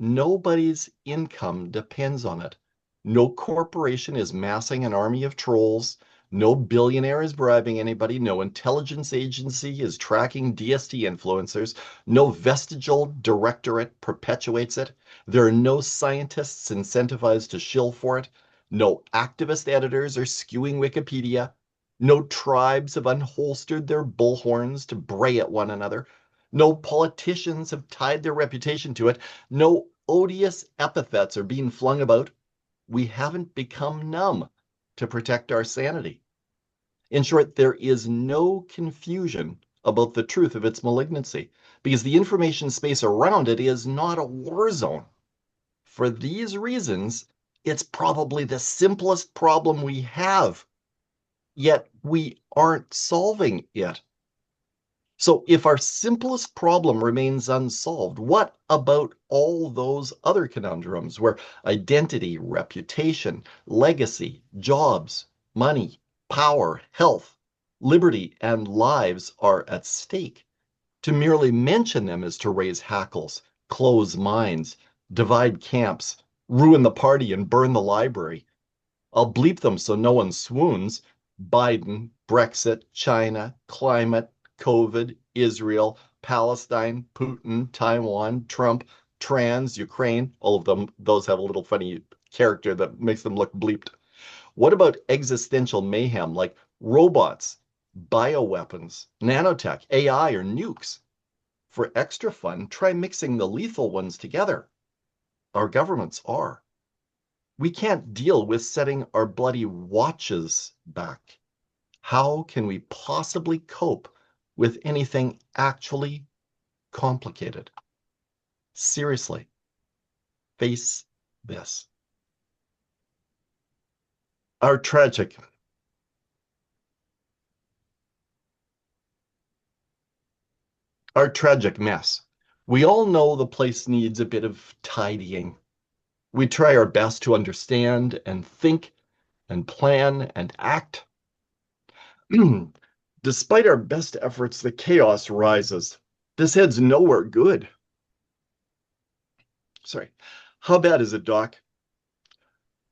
Nobody's income depends on it. No corporation is massing an army of trolls. No billionaire is bribing anybody. No intelligence agency is tracking DST influencers. No vestigial directorate perpetuates it. There are no scientists incentivized to shill for it. No activist editors are skewing Wikipedia. No tribes have unholstered their bullhorns to bray at one another. No politicians have tied their reputation to it. No odious epithets are being flung about. We haven't become numb to protect our sanity. In short, there is no confusion about the truth of its malignancy because the information space around it is not a war zone. For these reasons, it's probably the simplest problem we have, yet we aren't solving it. So if our simplest problem remains unsolved, what about all those other conundrums where identity, reputation, legacy, jobs, money, power, health, liberty, and lives are at stake? To merely mention them is to raise hackles, close minds, divide camps, ruin the party, and burn the library. I'll bleep them so no one swoons. Biden, Brexit, China, climate, COVID, Israel, Palestine, Putin, Taiwan, Trump, trans, Ukraine. All of them, those have a little funny character that makes them look bleeped. What about existential mayhem like robots, bioweapons, nanotech, AI, or nukes? For extra fun, try mixing the lethal ones together. Our governments are. We can't deal with setting our bloody watches back. How can we possibly cope with anything actually complicated? Seriously, face this. Our tragic mess. We all know the place needs a bit of tidying. We try our best to understand and think and plan and act. Despite our best efforts, the chaos rises. This heads nowhere good. Sorry. How bad is it, Doc?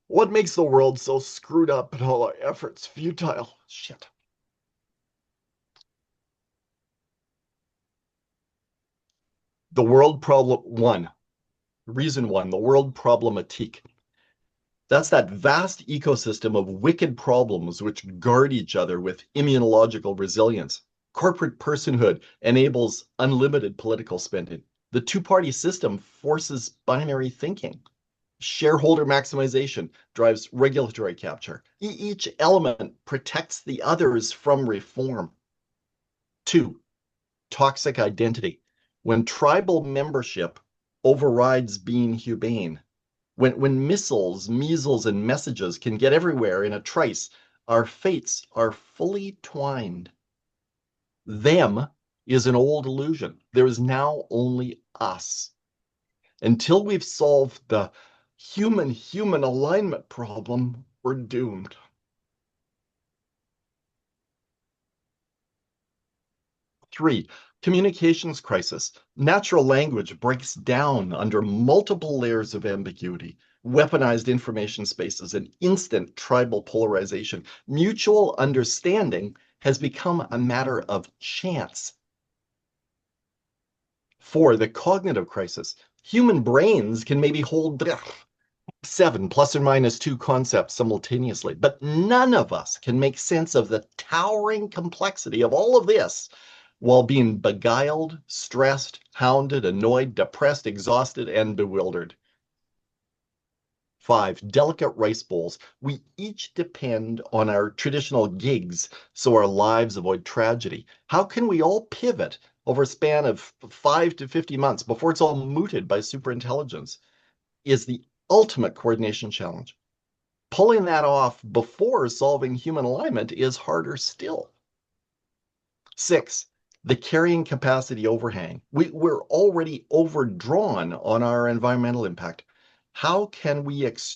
What makes the world so screwed up and all our efforts futile? Shit. The world problem one. Reason one, the world problematique. That's that vast ecosystem of wicked problems which guard each other with immunological resilience. Corporate personhood enables unlimited political spending. The two-party system forces binary thinking. Shareholder maximization drives regulatory capture. Each element protects the others from reform. Two, toxic identity. When tribal membership overrides being humane, when missiles, measles, and messages can get everywhere in a trice, our fates are fully twined. Them is an old illusion. There is now only us. Until we've solved the human-human alignment problem, we're doomed. Three, communications crisis. Natural language breaks down under multiple layers of ambiguity, weaponized information spaces, and instant tribal polarization. Mutual understanding has become a matter of chance. Four, the cognitive crisis. Human brains can maybe hold 7 plus or minus 2 concepts simultaneously, but none of us can make sense of the towering complexity of all of this while being beguiled, stressed, hounded, annoyed, depressed, exhausted, and bewildered. 5, delicate rice bowls. We each depend on our traditional gigs so our lives avoid tragedy. How can we all pivot over a span of 5 to 50 months before it's all mooted by superintelligence? Is the ultimate coordination challenge. Pulling that off before solving human alignment is harder still. 6, the carrying capacity overhang. We're already overdrawn on our environmental impact. How we can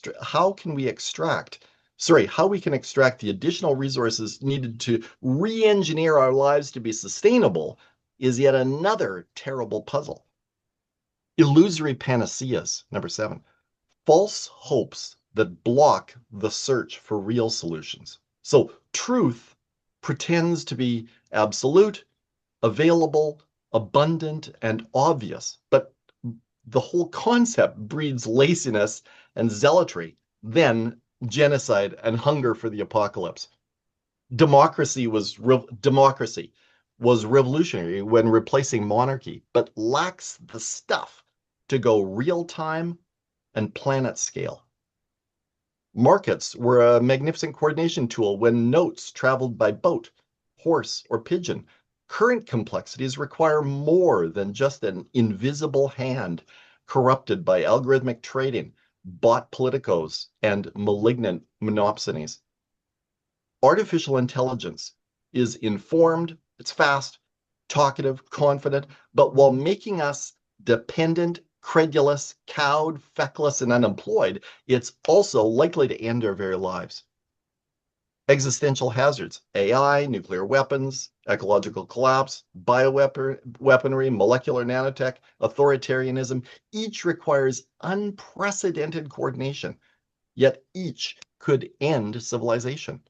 extract the additional resources needed to re-engineer our lives to be sustainable is yet another terrible puzzle. Illusory panaceas, number 7. False hopes that block the search for real solutions. So truth pretends to be absolute, available, abundant, and obvious, but the whole concept breeds laziness and zealotry, then genocide and hunger for the apocalypse. Democracy was revolutionary when replacing monarchy, but lacks the stuff to go real time and planet scale. Markets were a magnificent coordination tool when notes traveled by boat, horse, or pigeon. Current complexities require more than just an invisible hand corrupted by algorithmic trading, bot politicos, and malignant monopsonies. Artificial intelligence is informed, it's fast, talkative, confident, but while making us dependent, credulous, cowed, feckless, and unemployed, it's also likely to end our very lives. Existential hazards, AI, nuclear weapons, ecological collapse, bioweaponry, molecular nanotech, authoritarianism, each requires unprecedented coordination, yet each could end civilization.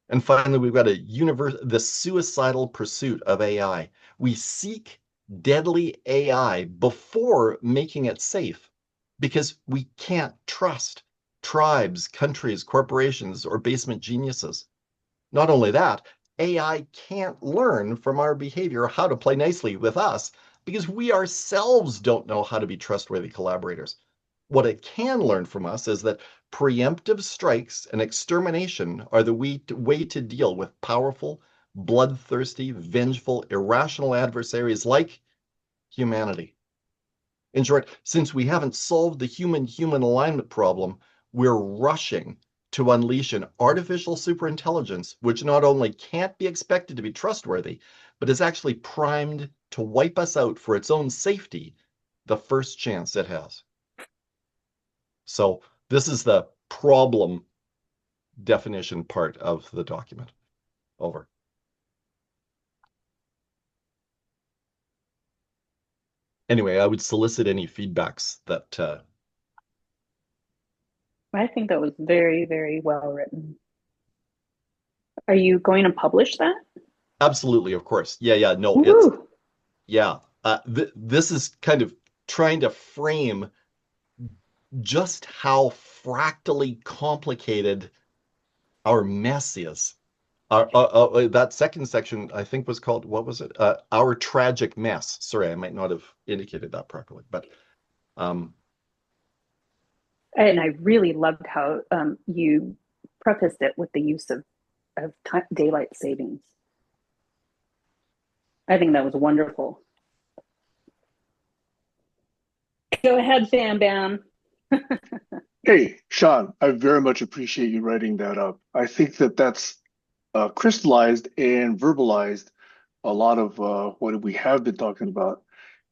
And finally, we've got the suicidal pursuit of AI. We seek deadly AI before making it safe because we can't trust tribes, countries, corporations, or basement geniuses. Not only that, AI can't learn from our behavior how to play nicely with us because we ourselves don't know how to be trustworthy collaborators. What it can learn from us is that preemptive strikes and extermination are the way to deal with powerful, bloodthirsty, vengeful, irrational adversaries like humanity. In short, since we haven't solved the human-human alignment problem, we're rushing to unleash an artificial superintelligence which not only can't be expected to be trustworthy, but is actually primed to wipe us out for its own safety the first chance it has. So this is the problem definition part of the document. Over. Anyway, I would solicit any feedbacks that I think that was very, very well written. Are you going to publish that? absolutely, of course. Yeah, no, it's Woo! yeah. This is kind of trying to frame just how fractally complicated our mess is. That second section, I think, was called, what was it? Our tragic mess. Sorry, I might not have indicated that properly, but um, And I really loved how you prefaced it with the use of daylight savings. I think that was wonderful. Go ahead, Bam Bam. Hey, Sean, I very much appreciate you writing that up. I think that that's crystallized and verbalized a lot of what we have been talking about.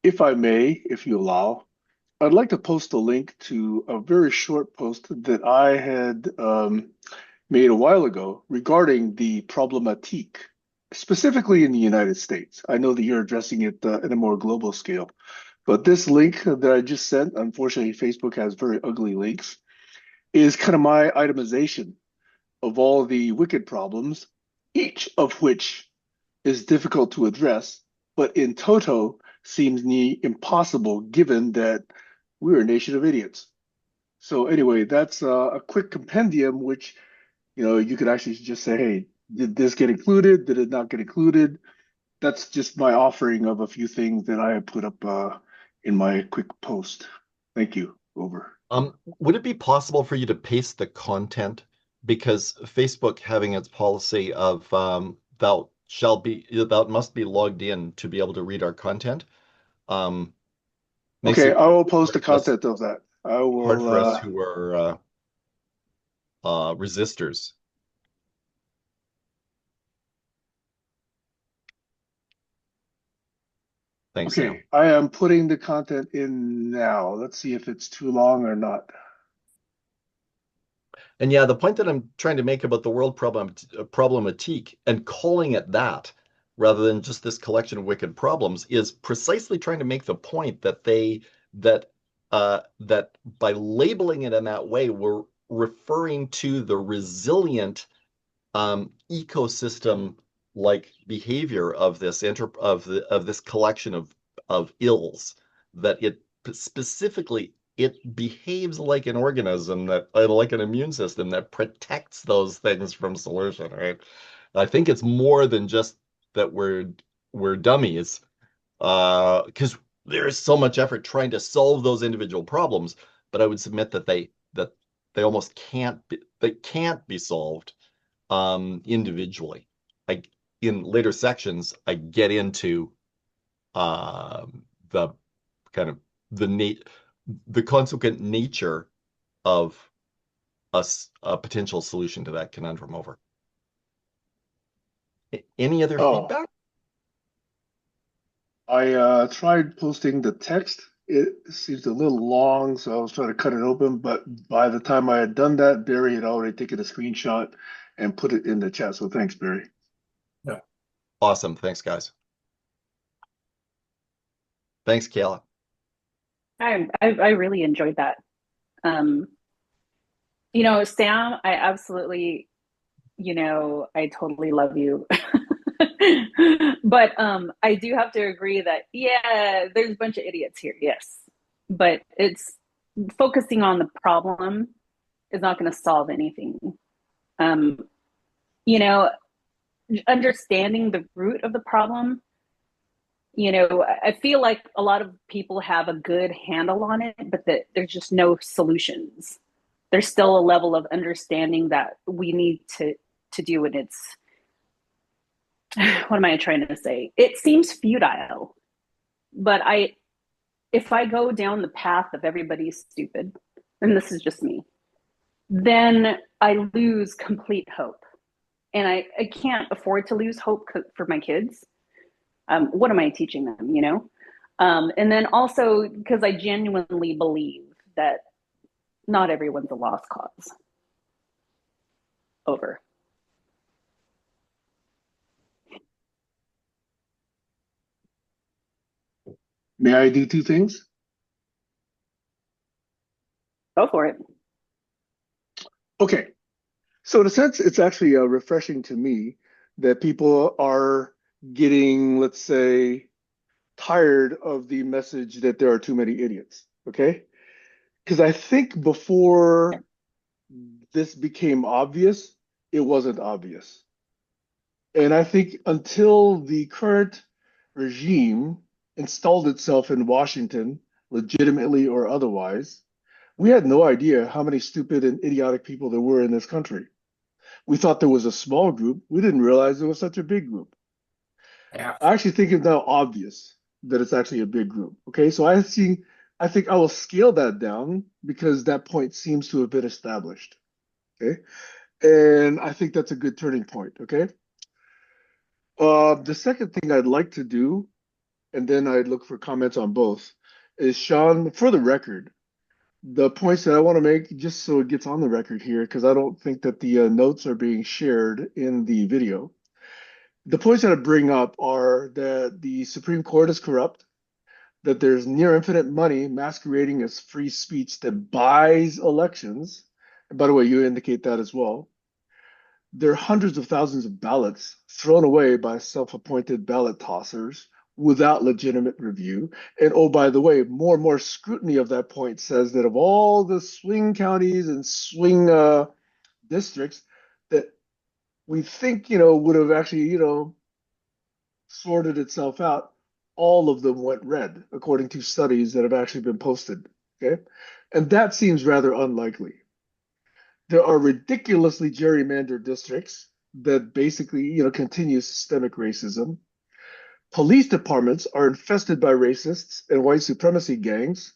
If I may, if you allow, I'd like to post a link to a very short post that I had made a while ago regarding the problematique, specifically in the United States. I know that you're addressing it in a more global scale, but this link that I just sent, unfortunately, Facebook has very ugly links, is kind of my itemization of all the wicked problems, each of which is difficult to address, but in toto seems impossible given that we're a nation of idiots. So anyway, that's a quick compendium, which you could actually just say, hey, did this get included? Did it not get included? That's just my offering of a few things that I have put up in my quick post. Thank you. Over. would it be possible for you to paste the content? Because Facebook having its policy of thou must be logged in to be able to read our content, um, makes Okay, it I will post hard the for us, content of that. I will. who are resistors. Thanks, Sam. Okay, I am putting the content in now. Let's see if it's too long or not. And yeah, the point that I'm trying to make about the world problematique and calling it that rather than just this collection of wicked problems, is precisely trying to make the point that that by labeling it in that way, we're referring to the resilient ecosystem like behavior of this collection of ills, that it specifically it behaves like an organism that like an immune system that protects those things from solution, right? I think it's more than just that we're dummies, because there is so much effort trying to solve those individual problems, but I would submit that they almost can't be solved individually. Like in later sections, I get into the kind of the consequent nature of a potential solution to that conundrum over. Any other Oh, feedback? I tried posting the text. It seems a little long, so I was trying to cut it open. But by the time I had done that, Barry had already taken a screenshot and put it in the chat. So thanks, Barry. Yeah. Awesome. Thanks, guys. Thanks, Kayla. I really enjoyed that. Um, Sam, I absolutely, I totally love you. But I do have to agree that, yeah, there's a bunch of idiots here, yes. But it's focusing on the problem is not going to solve anything. Um, you know, Understanding the root of the problem, I feel like a lot of people have a good handle on it, but that there's just no solutions. There's still a level of understanding that we need to do, and it's what am I trying to say? It seems futile, but if I go down the path of everybody's stupid, and this is just me, then I lose complete hope. And I can't afford to lose hope for my kids. What am I teaching them, And then also because I genuinely believe that not everyone's a lost cause. Over. May I do two things? Go for it. Okay. So in a sense, it's actually refreshing to me that people are getting, let's say, tired of the message that there are too many idiots. Okay. Because I think before this became obvious, it wasn't obvious. And I think until the current regime installed itself in Washington, legitimately or otherwise, we had no idea how many stupid and idiotic people there were in this country. We thought there was a small group. We didn't realize there was such a big group. Yeah. I actually think it's now obvious that it's actually a big group. Okay, so I think I will scale that down because that point seems to have been established. Okay, and I think that's a good turning point. Okay, the second thing I'd like to do, and then I'd look for comments on both, is Sean, for the record, the points that I want to make, just so it gets on the record here, because I don't think that the notes are being shared in the video. The points that I bring up are that the Supreme Court is corrupt, that there's near infinite money masquerading as free speech that buys elections. And by the way, you indicate that as well. There are hundreds of thousands of ballots thrown away by self-appointed ballot tossers without legitimate review. And oh, by the way, more and more scrutiny of that point says that of all the swing counties and swing districts that we think, would have actually, sorted itself out, all of them went red, according to studies that have actually been posted. Okay. And that seems rather unlikely. There are ridiculously gerrymandered districts that basically, continue systemic racism. Police departments are infested by racists and white supremacy gangs.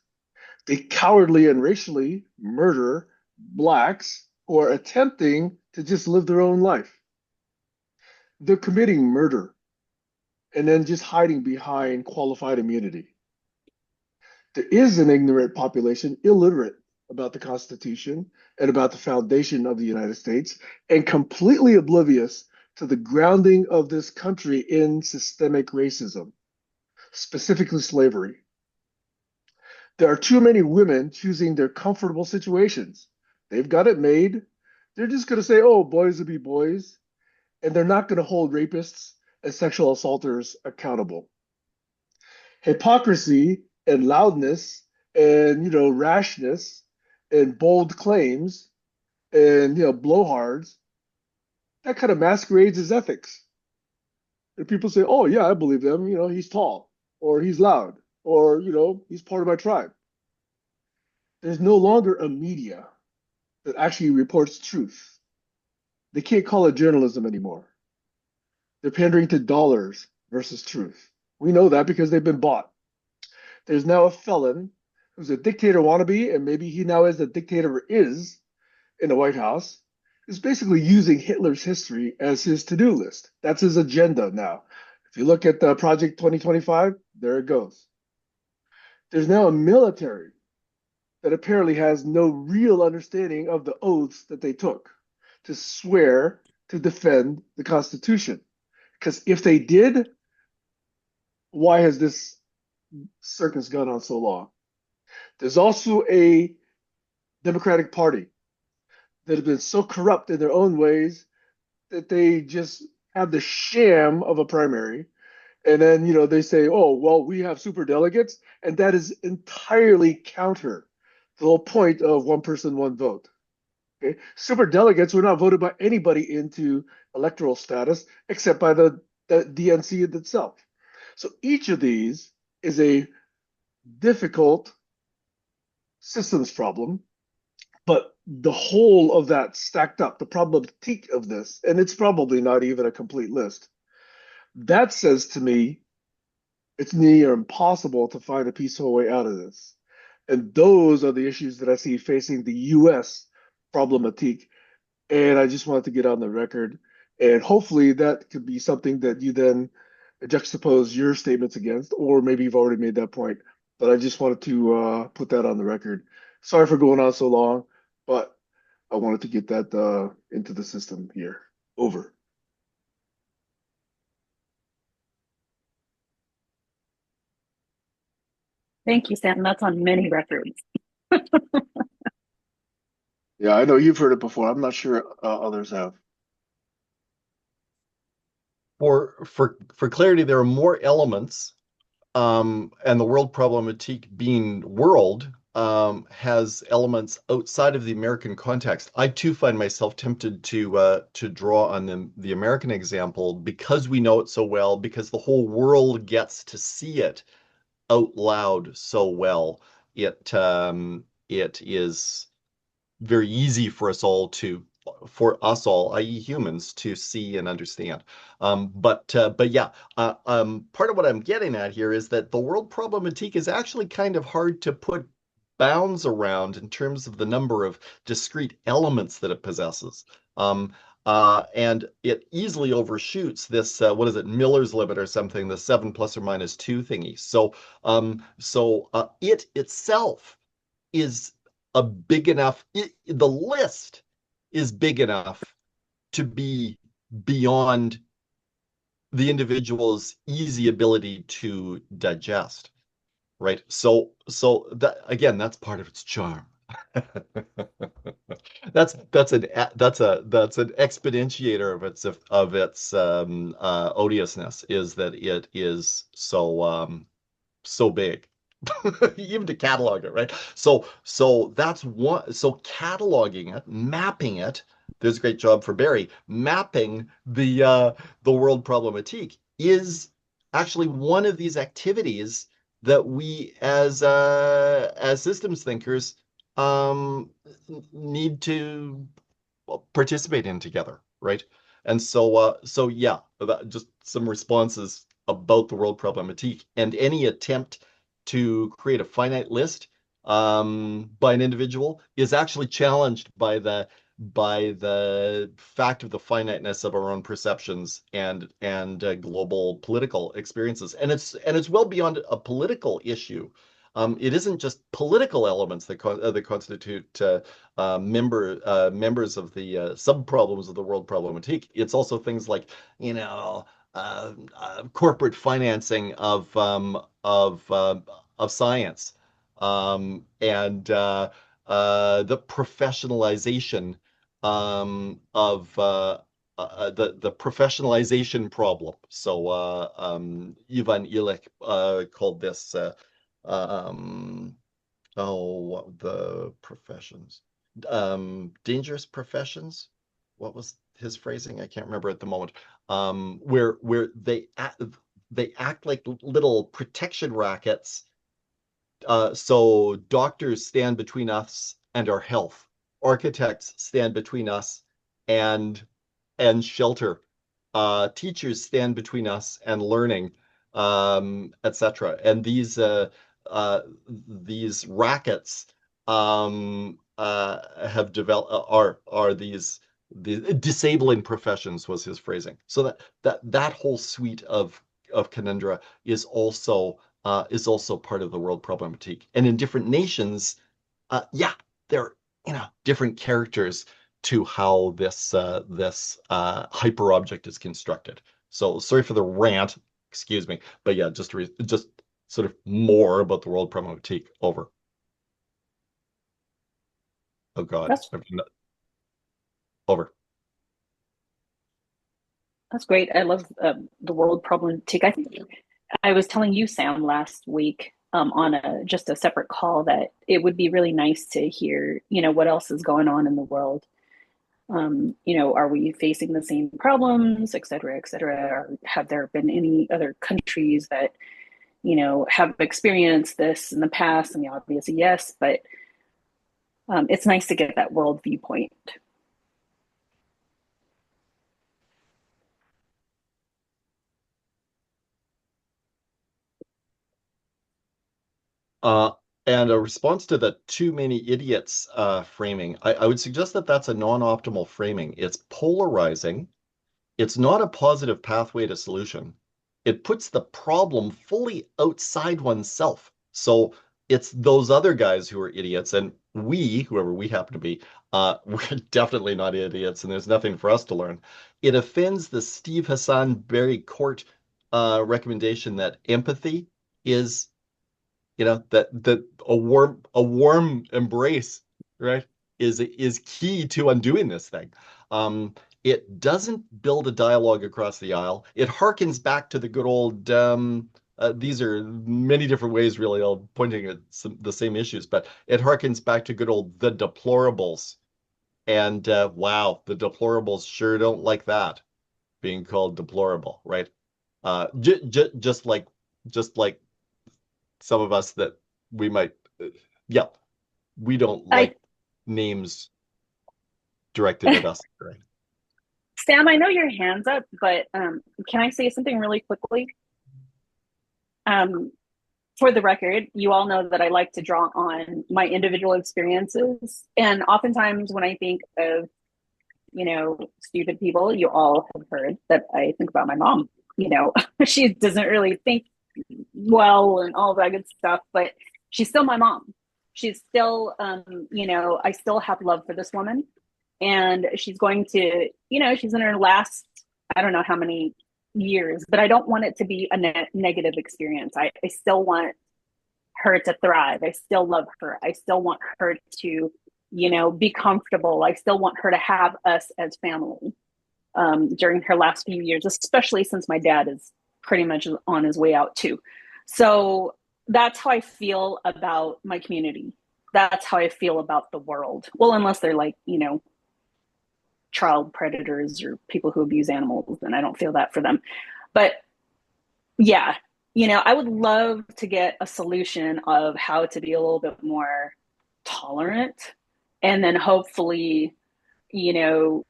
They cowardly and racially murder blacks who are attempting to just live their own life. They're committing murder and then just hiding behind qualified immunity. There is an ignorant population, illiterate about the Constitution and about the foundation of the United States, and completely oblivious to the grounding of this country in systemic racism, specifically slavery. There are too many women choosing their comfortable situations. They've got it made. They're just going to say, oh, boys will be boys. And they're not going to hold rapists and sexual assaulters accountable. Hypocrisy and loudness and, rashness and bold claims and, blowhards, that kind of masquerades as ethics. And people say, oh, yeah, I believe them. He's tall or he's loud or, he's part of my tribe. There's no longer a media that actually reports truth. They can't call it journalism anymore. They're pandering to dollars versus truth. We know that because they've been bought. There's now a felon who's a dictator wannabe, and maybe he now is the dictator is in the White House, who's basically using Hitler's history as his to-do list. That's his agenda now. If you look at the Project 2025, there it goes. There's now a military that apparently has no real understanding of the oaths that they took to swear to defend the Constitution. Because if they did, why has this circus gone on so long? There's also a Democratic Party that have been so corrupt in their own ways that they just have the sham of a primary. And then, they say, oh, well, we have super delegates. And that is entirely counter the whole point of one person, one vote. Okay? Super delegates were not voted by anybody into electoral status except by the DNC itself. So each of these is a difficult systems problem, but the whole of that stacked up, the problematique of this, and it's probably not even a complete list, that says to me it's near impossible to find a peaceful way out of this. And those are the issues that I see facing the US problematique. And I just wanted to get on the record. And hopefully that could be something that you then juxtapose your statements against, or maybe you've already made that point. But I just wanted to put that on the record. Sorry for going on so long, but I wanted to get that into the system here. Over. Thank you, Sam. That's on many records. Yeah, I know you've heard it before. I'm not sure others have. For clarity, there are more elements, and the world problematique being world has elements outside of the American context. I too find myself tempted to draw on the American example because we know it so well, because the whole world gets to see it out loud so well. It is very easy for us all, i.e. humans, to see and understand. But yeah, part of what I'm getting at here is that the world problematique is actually kind of hard to put bounds around in terms of the number of discrete elements that it possesses. And it easily overshoots this, what is it, Miller's limit or something, the 7 plus or minus 2 thingy. So it itself is a big enough, the list is big enough to be beyond the individual's easy ability to digest, right? So that again, that's part of its charm. That's an exponentiator of its odiousness, is that it is so big. Even to catalog it, right? So that's one. So cataloging it, mapping it. There's a great job for Barry. Mapping the world problematique is actually one of these activities that we as systems thinkers need to participate in together, right? And so yeah, just some responses about the world problematique and any attempt to create a finite list by an individual is actually challenged by the fact of the finiteness of our own perceptions and global political experiences. And it's well beyond a political issue. It isn't just political elements that constitute members of the sub-problems of the world problematique. It's also things like, you know, corporate financing of science, and the professionalization of the professionalization problem. So Ivan Illich called this what the professions, dangerous professions. What was his phrasing? I can't remember at the moment. Where they act like little protection rackets. So doctors stand between us and our health. Architects stand between us and shelter. Teachers stand between us and learning, etc. And these rackets have developed are these the disabling professions was his phrasing. So that whole suite of conundra is also part of the world problematique. And in different nations, yeah, there are, different characters to how this hyper object is constructed. So sorry for the rant, excuse me, but yeah, just sort of more about the world problematique. Over. Oh God, That's over. that's great. I love the world problematique. I think I was telling you, Sam, last week on just a separate call that it would be really nice to hear, what else is going on in the world. Are we facing the same problems, et cetera, et cetera? Or have there been any other countries that, have experienced this in the past? And obviously, yes, but it's nice to get that world viewpoint. Uh, and a response to the too many idiots framing, I would suggest that that's a non-optimal framing. It's polarizing. It's not a positive pathway to solution. It puts the problem fully outside oneself. So it's those other guys who are idiots, and we, whoever we happen to be, we're definitely not idiots, and there's nothing for us to learn. It offends the Steve Hassan Barry Court recommendation that empathy is, that a warm embrace, right, is key to undoing this thing. It doesn't build a dialogue across the aisle. It harkens back to the good old. These are many different ways, really, all pointing at the same issues, but it harkens back to good old the deplorables. And wow, the deplorables sure don't like that being called deplorable, right? Just like some of us that we might, yeah, we don't I like names directed at us, right? Sam, I know your hand's up, but can I say something really quickly? Um, for the record, you all know that I like to draw on my individual experiences. And oftentimes when I think of, stupid people, you all have heard that I think about my mom. She doesn't really think well and all that good stuff, but she's still my mom. She's still, I still have love for this woman. And she's going to, she's in her last, I don't know how many years, but I don't want it to be a negative experience. I still want her to thrive. I still love her. I still want her to, be comfortable. I still want her to have us as family during her last few years, especially since my dad is pretty much on his way out too. So that's how I feel about my community. That's how I feel about the world. Well, unless they're like, child predators or people who abuse animals, then I don't feel that for them. But yeah, I would love to get a solution of how to be a little bit more tolerant, and then hopefully,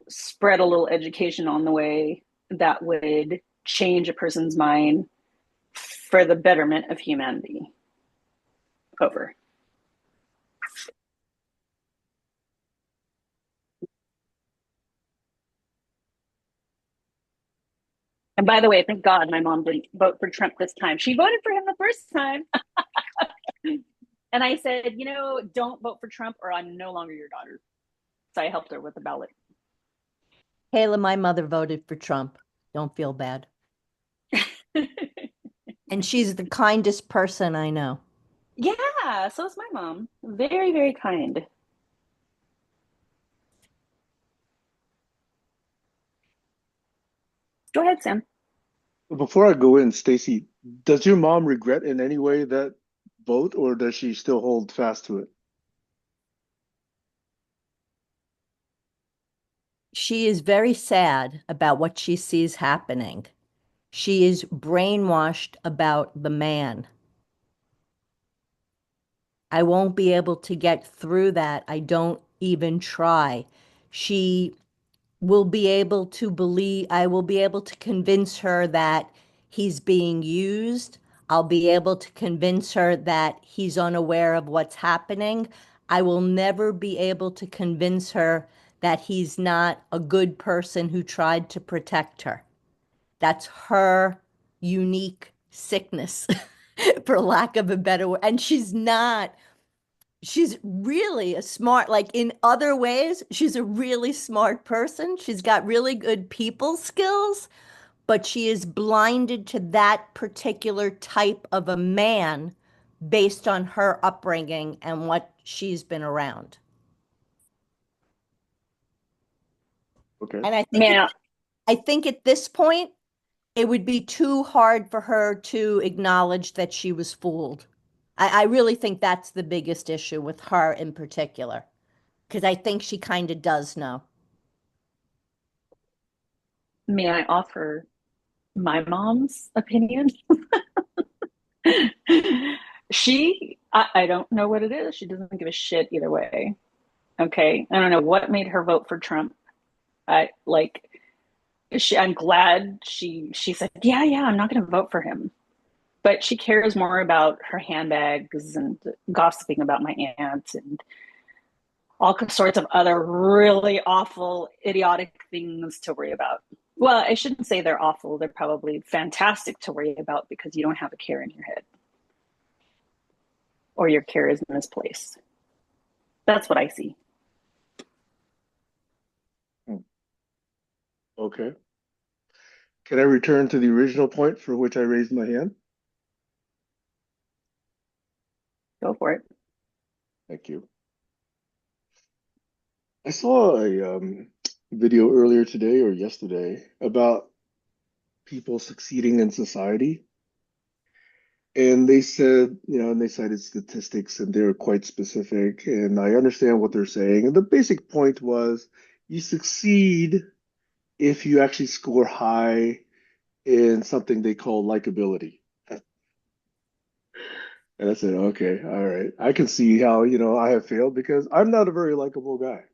spread a little education on the way that would change a person's mind for the betterment of humanity. Over. And by the way, thank God my mom didn't vote for Trump this time. She voted for him the first time. And I said, don't vote for Trump or I'm no longer your daughter. So I helped her with the ballot. Kayla, my mother voted for Trump. Don't feel bad. And she's the kindest person I know. Yeah, so is my mom. Very, very kind. Go ahead, Sam. Before I go in, Stacy, does your mom regret in any way that vote, or does she still hold fast to it? She is very sad about what she sees happening. She is brainwashed about the man. I won't be able to get through that. I don't even try. She will be able to believe, I will be able to convince her that he's being used. I'll be able to convince her that he's unaware of what's happening. I will never be able to convince her that he's not a good person who tried to protect her. That's her unique sickness, for lack of a better word. And she's really a smart, like in other ways, she's a really smart person. She's got really good people skills, but she is blinded to that particular type of a man based on her upbringing and what she's been around. Okay. And Man, I think at this point, it would be too hard for her to acknowledge that she was fooled. I really think that's the biggest issue with her in particular, because I think she kind of does know. may I offer my mom's opinion? I don't know what it is. She doesn't give a shit either way. Okay. I don't know what made her vote for Trump. I like I'm glad she said, yeah, yeah, I'm not going to vote for him. But she cares more about her handbags and gossiping about my aunt and all sorts of other really awful, idiotic things to worry about. Well, I shouldn't say they're awful. They're probably fantastic to worry about because you don't have a care in your head or your care is misplaced. That's what I see. Hmm. Okay. Can I return to the original point for which I raised my hand? Go for it. Thank you. I saw a video earlier today or yesterday about people succeeding in society. And they said, and they cited statistics and they were quite specific. And I understand what they're saying. And the basic point was you succeed if you actually score high in something they call likability. And I said, okay, all right. I can see how, I have failed because I'm not a very likable guy.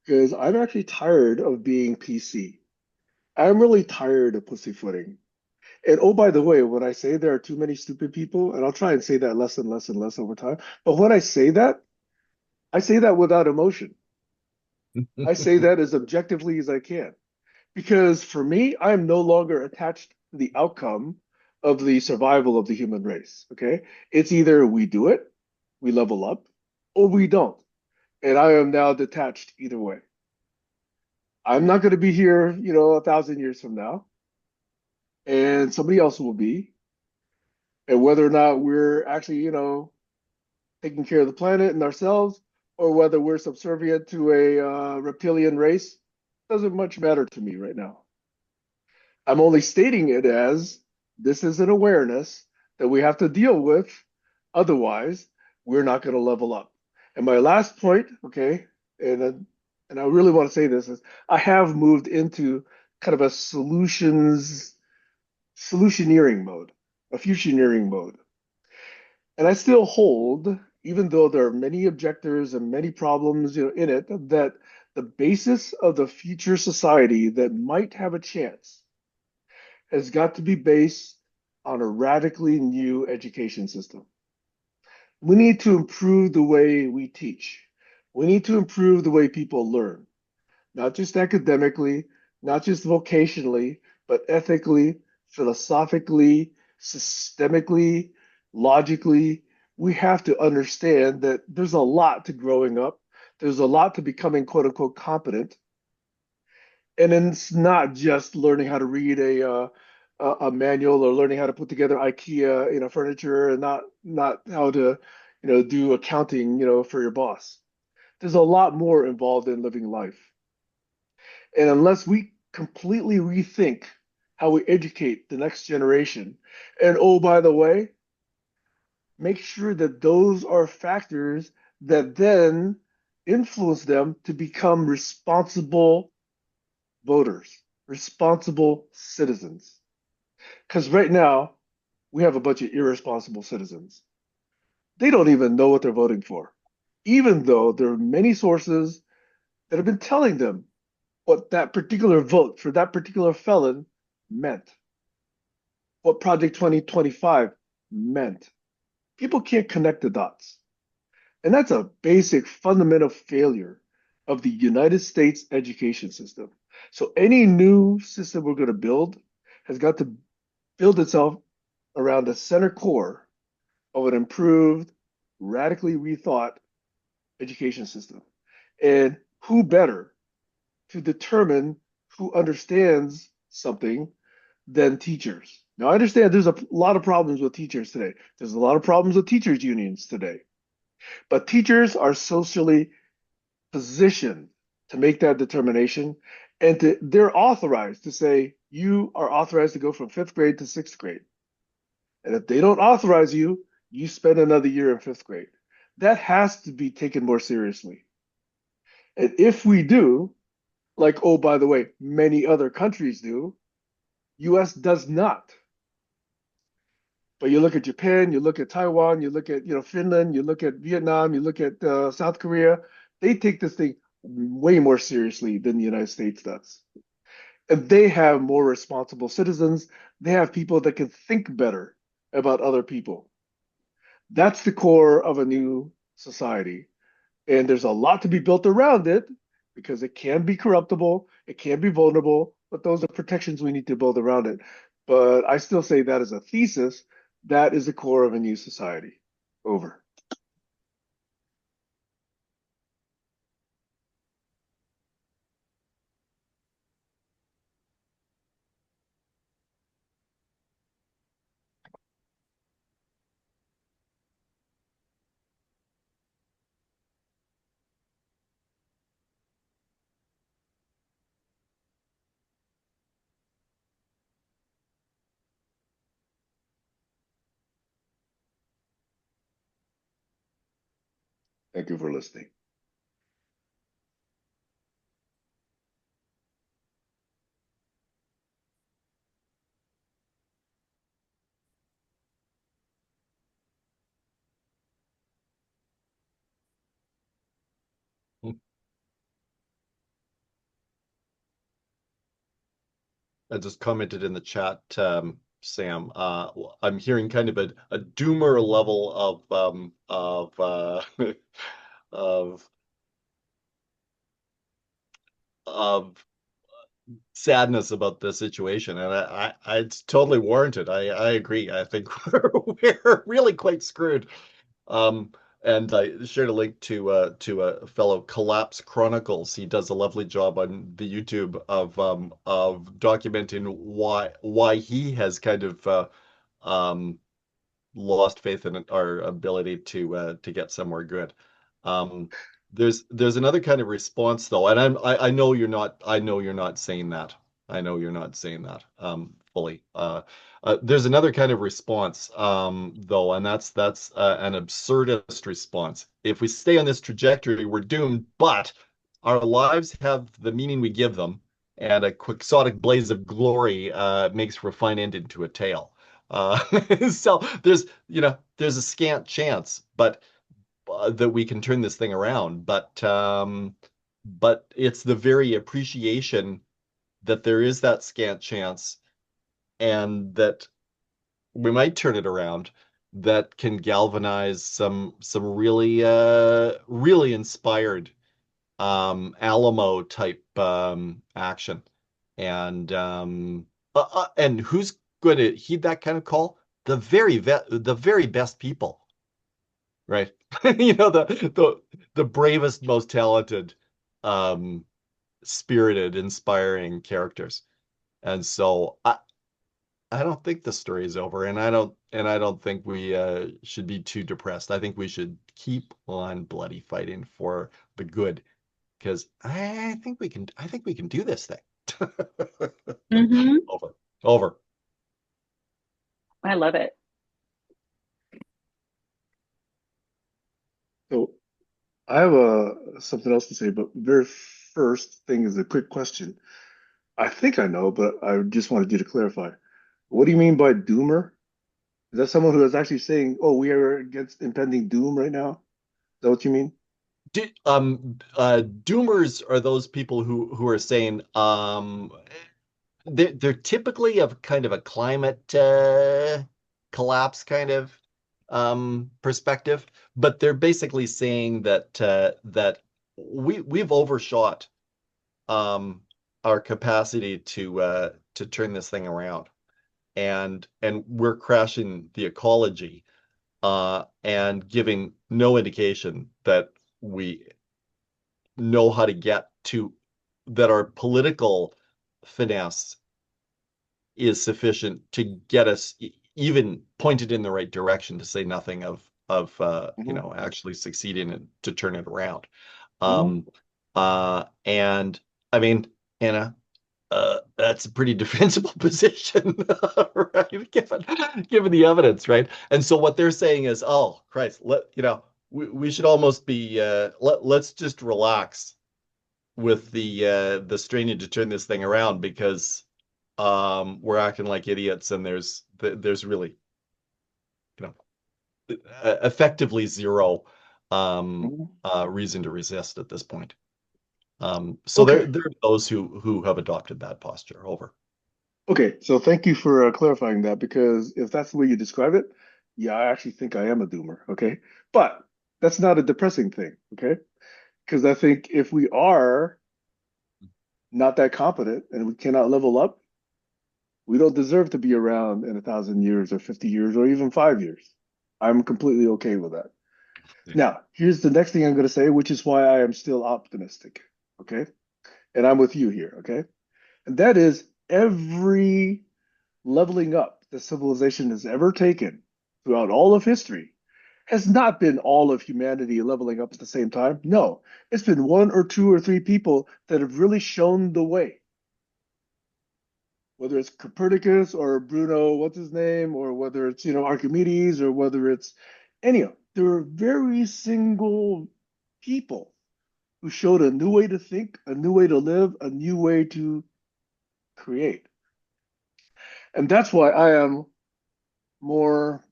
Because I'm actually tired of being PC. I'm really tired of pussyfooting. And oh, by the way, when I say there are too many stupid people, and I'll try and say that less and less and less over time, but when I say that without emotion. I say that as objectively as I can. Because for me, I am no longer attached to the outcome of the survival of the human race. Okay. It's either we do it, we level up, or we don't. And I am now detached either way. I'm not going to be here, 1,000 years from now, and somebody else will be. And whether or not we're actually, taking care of the planet and ourselves, or whether we're subservient to a reptilian race, doesn't much matter to me right now. I'm only stating it as this is an awareness that we have to deal with. Otherwise, we're not going to level up. And my last point, okay, and uh, and I really want to say this is I have moved into kind of a solutioneering mode, a fusioneering mode. And I still hold, even though there are many objectors and many problems, in it, that the basis of the future society that might have a chance has got to be based on a radically new education system. We need to improve the way we teach. We need to improve the way people learn, not just academically, not just vocationally, but ethically, philosophically, systemically, logically. we have to understand that there's a lot to growing up. There's a lot to becoming quote unquote competent. And then it's not just learning how to read a manual or learning how to put together IKEA, furniture, and not how to, do accounting, for your boss. There's a lot more involved in living life. And unless we completely rethink how we educate the next generation, and oh, by the way, make sure that those are factors that then influence them to become responsible voters, responsible citizens. Because right now, we have a bunch of irresponsible citizens. They don't even know what they're voting for, even though there are many sources that have been telling them what that particular vote for that particular felon meant, what Project 2025 meant. People can't connect the dots. And that's a basic fundamental failure of the United States education system. So any new system we're going to build has got to build itself around the center core of an improved, radically rethought education system. And who better to determine who understands something than teachers? Now, I understand there's a lot of problems with teachers today. There's a lot of problems with teachers' unions today. But teachers are socially positioned to make that determination, and they're authorized to say, you are authorized to go from fifth grade to sixth grade. And if they don't authorize you, you spend another year in fifth grade. That has to be taken more seriously. And if we do, like, oh, by the way, many other countries do, US does not. But you look at Japan, you look at Taiwan, you look at Finland, you look at Vietnam, you look at South Korea. They take this thing way more seriously than the United States does, and they have more responsible citizens. They have people that can think better about other people. That's the core of a new society, and there's a lot to be built around it because it can be corruptible, it can be vulnerable, but those are protections we need to build around it. But I still say that as a thesis, that is the core of a new society. Over. Thank you for listening. I just commented in the chat, Sam. I'm hearing kind of a doomer level of of sadness about the situation, and it's totally warranted. I agree. I think we're really quite screwed. Um, and I shared a link to a fellow Collapse Chronicles. He does a lovely job on the YouTube of documenting why he has kind of um lost faith in our ability to get somewhere good. Um, there's another kind of response though, and I know you're not saying that. I know you're not saying that fully. There's another kind of response though, and that's an absurdist response. If we stay on this trajectory, we're doomed, but our lives have the meaning we give them, and a quixotic blaze of glory makes for a fine ending to a tale. Uh, so there's a scant chance, but that we can turn this thing around. But it's the very appreciation that there is that scant chance and that we might turn it around that can galvanize some really inspired Alamo type action. And who's going to heed that kind of call? The very best people. right? You know, the bravest, most talented, um, spirited, inspiring characters. And so I don't think the story is over, and I don't think we should be too depressed. I think we should keep on bloody fighting for the good, because I think we can do this thing. Mm-hmm. Over. Over. I love it. So I have something else to say, but very first thing is a quick question. I think I know, but I just wanted you to clarify. What do you mean by doomer? Is that someone who is actually saying, "Oh, we are against impending doom right now"? Is that what you mean? Doomers are those people who are saying they're typically of kind of a climate collapse kind of perspective, but they're basically saying that we've overshot um, our capacity to turn this thing around, and we're crashing the ecology and giving no indication that we know how to get to that our political finesse is sufficient to get us even pointed in the right direction, to say nothing of you Hmm. know, actually succeeding to turn it around. Hmm. Um, and I mean, Anna, that's a pretty defensible position, right? Given the evidence, right? And so what they're saying is, oh Christ, we should almost be let's just relax with the straining to turn this thing around, because we're acting like idiots, and there's really, you know, effectively zero Hmm. reason to resist at this point. So Okay. there are those who have adopted that posture. Over. Okay. So thank you for clarifying that, because if that's the way you describe it, yeah, I actually think I am a doomer. Okay. But that's not a depressing thing. Okay. Because I think if we are not that competent and we cannot level up, we don't deserve to be around in 1,000 years or 50 years or even 5 years. I'm completely okay with that. Now, here's the next thing I'm going to say, which is why I am still optimistic. Okay. And I'm with you here. Okay. And that is every leveling up that civilization has ever taken throughout all of history has not been all of humanity leveling up at the same time. No, it's been one or two or three people that have really shown the way, whether it's Copernicus or Bruno, what's his name, or whether it's, Archimedes, or whether it's any of them. There were very single people who showed a new way to think, a new way to live, a new way to create. And that's why I am more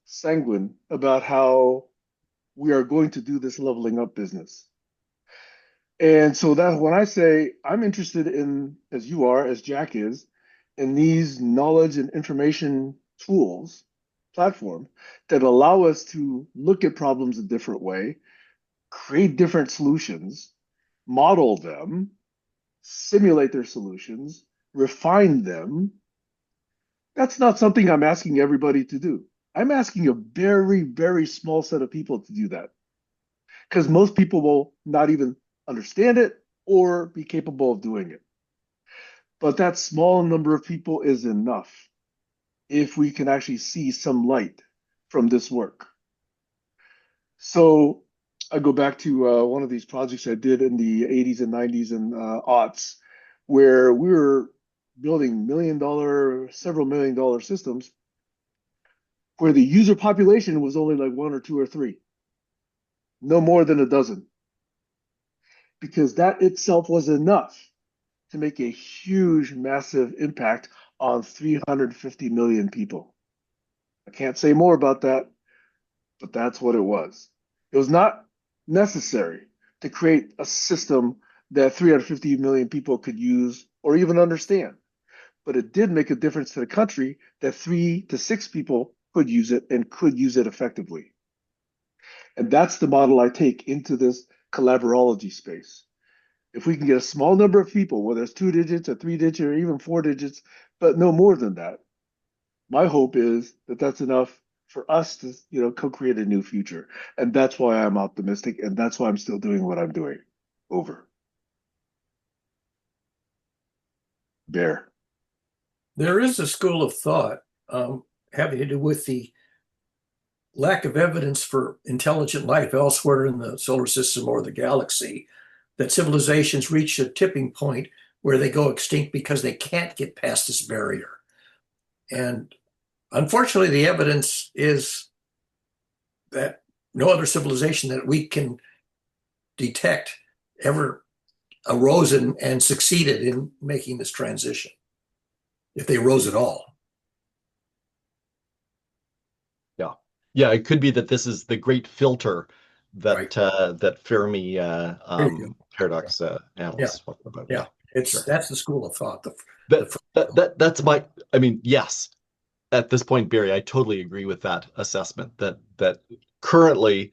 sanguine about how we are going to do this leveling up business. And so that when I say I'm interested in, as you are, as Jack is, in these knowledge and information tools, platform that allow us to look at problems a different way, create different solutions, model them, simulate their solutions, refine them. That's not something I'm asking everybody to do. I'm asking a very, very small set of people to do that, because most people will not even understand it or be capable of doing it. But that small number of people is enough if we can actually see some light from this work. So I go back to one of these projects I did in the 80s and 90s and aughts, where we were building several million dollar systems where the user population was only like one or two or three, no more than a dozen, because that itself was enough to make a huge, massive impact on 350 million people. I can't say more about that, but that's what it was. It was not necessary to create a system that 350 million people could use or even understand, but it did make a difference to the country that 3 to 6 people could use it and could use it effectively. And that's the model I take into this collaborology space. If we can get a small number of people, whether it's 2 digits or 3 digits or even 4 digits, but no more than that, my hope is that that's enough for us to, co-create a new future. And that's why I'm optimistic, and that's why I'm still doing what I'm doing. Over. Bear. There is a school of thought having to do with the lack of evidence for intelligent life elsewhere in the solar system or the galaxy, that civilizations reach a tipping point where they go extinct because they can't get past this barrier. And unfortunately, the evidence is that no other civilization that we can detect ever arose and succeeded in making this transition, if they arose at all. Yeah. Yeah, it could be that this is the great filter Right. that Fermi There you go. paradox Yeah. analysts talk about. Yeah. Yeah, sure. That's the school of thought. That's my, I mean, yes. At this point, Barry, I totally agree with that assessment that currently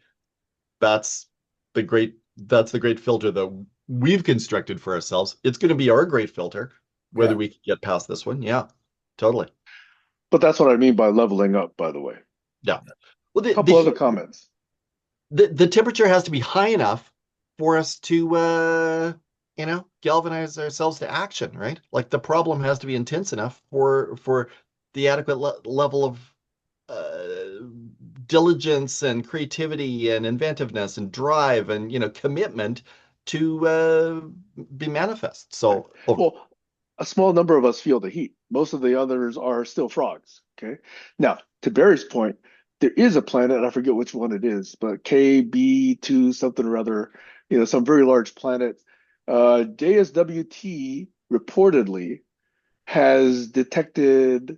that's that's the great filter that we've constructed for ourselves. It's going to be our great filter, whether Yeah. we can get past this one. Yeah, totally. But that's what I mean by leveling up, by the way. Yeah. Well, A couple other comments. the temperature has to be high enough for us to galvanize ourselves to action, right? Like the problem has to be intense enough for the adequate level of diligence and creativity and inventiveness and drive and commitment to be manifest. So over. Well, a small number of us feel the heat. Most of the others are still frogs. Okay. Now, to Barry's point, there is a planet, I forget which one it is, but KB2 something or other, some very large planet. JSWT reportedly has detected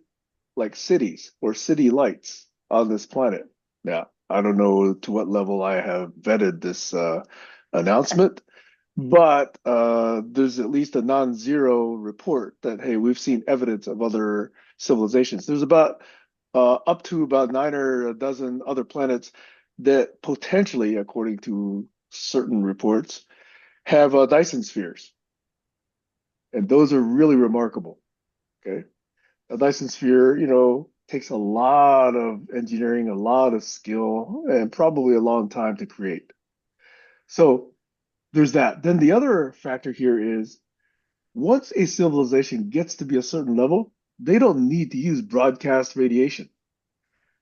like cities or city lights on this planet. Now, I don't know to what level I have vetted this announcement, but there's at least a non-zero report that, hey, we've seen evidence of other civilizations. There's about up to about 9 or a dozen other planets that potentially, according to certain reports, have Dyson spheres. And those are really remarkable. Okay. A Dyson sphere, takes a lot of engineering, a lot of skill, and probably a long time to create. So there's that. Then the other factor here is once a civilization gets to be a certain level, they don't need to use broadcast radiation.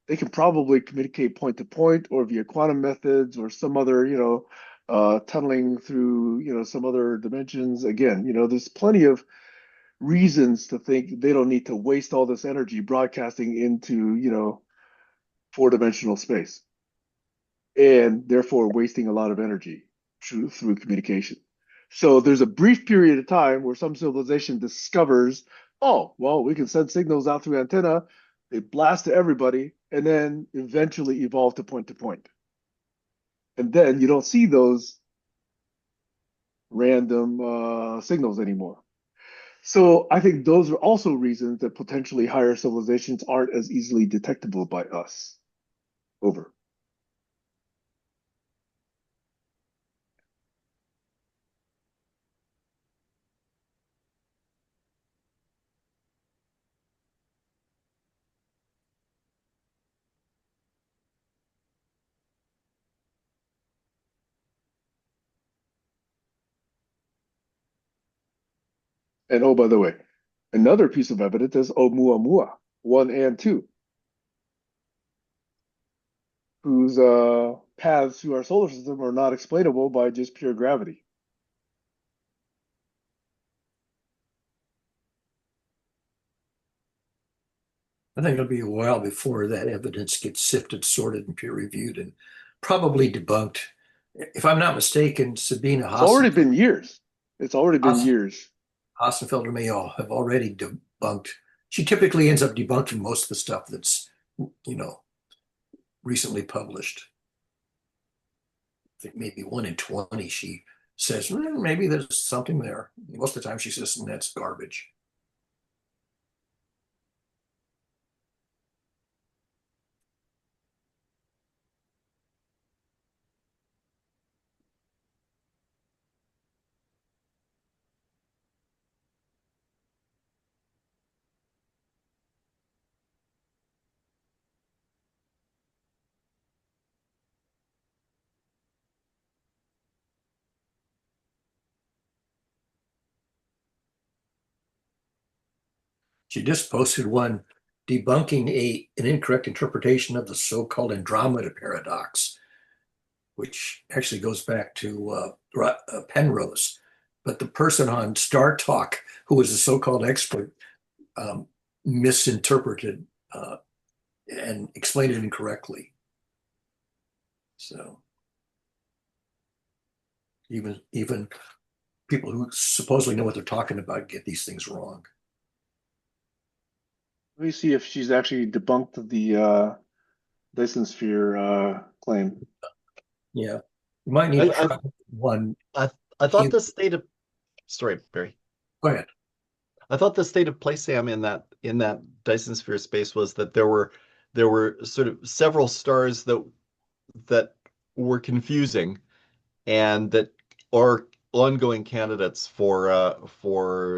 They can probably communicate point to point or via quantum methods or some other, tunneling through, some other dimensions. Again, there's plenty of reasons to think they don't need to waste all this energy broadcasting into, four-dimensional space and therefore wasting a lot of energy through communication. So there's a brief period of time where some civilization discovers, oh, well, we can send signals out through antenna, they blast to everybody, and then eventually evolve to point to point. And then you don't see those random signals anymore. So I think those are also reasons that potentially higher civilizations aren't as easily detectable by us. Over. And oh, by the way, another piece of evidence is Oumuamua 1 and 2, whose paths through our solar system are not explainable by just pure gravity. I think it'll be a while before that evidence gets sifted, sorted, and peer reviewed, and probably debunked. If I'm not mistaken, Sabina It's already been years. It's already been years. Hassenfelder Mayall have already debunked. She typically ends up debunking most of the stuff that's, recently published. I think maybe 1 in 20 she says, maybe there's something there. Most of the time she says, that's garbage. She just posted one debunking an incorrect interpretation of the so-called Andromeda paradox, which actually goes back to Penrose. But the person on Star Talk, who was a so-called expert, um, misinterpreted and explained it incorrectly. So even people who supposedly know what they're talking about get these things wrong. Let me see if she's actually debunked the Dyson sphere claim. Yeah, you might need to I try one. I I thought the state of sorry, Barry. Go ahead. I thought the state of play, Sam, in that Dyson sphere space was that there were sort of several stars that were confusing and that are ongoing candidates for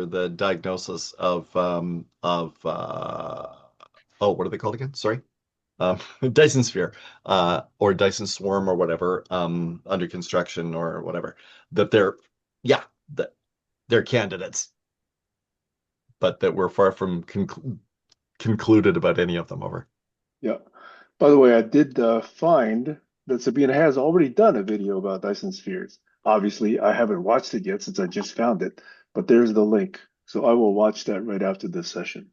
the diagnosis of oh, what are they called again? Sorry. Dyson sphere or Dyson swarm or whatever under construction or whatever that yeah that they're candidates, but that we're far from concluded about any of them over. Yeah. By the way, I did find that Sabina has already done a video about Dyson spheres. Obviously, I haven't watched it yet since I just found it, but there's the link. So I will watch that right after this session.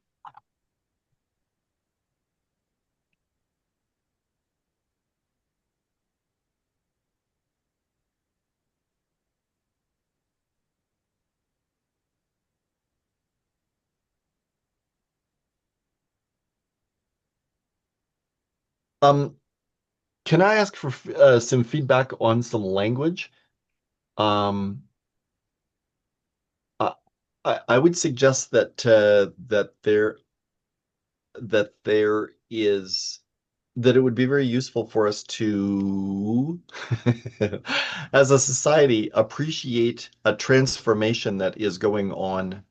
Um, can I ask for some feedback on some language? Um, I, I would suggest that there is that it would be very useful for us to, as a society, appreciate a transformation that is going on,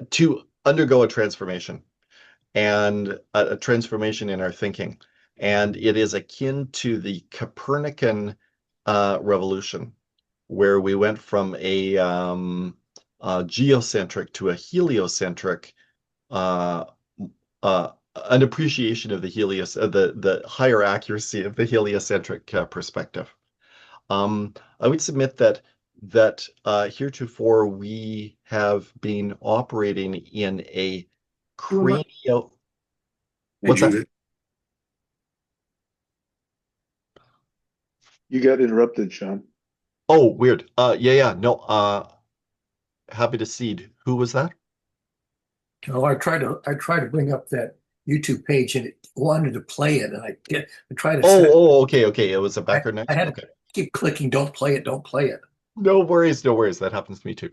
to undergo a transformation and a transformation in our thinking. And it is akin to the Copernican revolution, where we went from a geocentric to a heliocentric uh, an appreciation of the the higher accuracy of the heliocentric perspective. I would submit that heretofore we have been operating in a cranio. What's that? You got interrupted, Sean. Oh, weird. Yeah. No. Happy to cede. Who was that? No, I tried to bring up that YouTube page and it wanted to play it, and I tried to set. Okay. It was a I, background I noise. had to Okay. keep clicking. Don't play it. Don't play it. No worries, no worries. That happens to me too.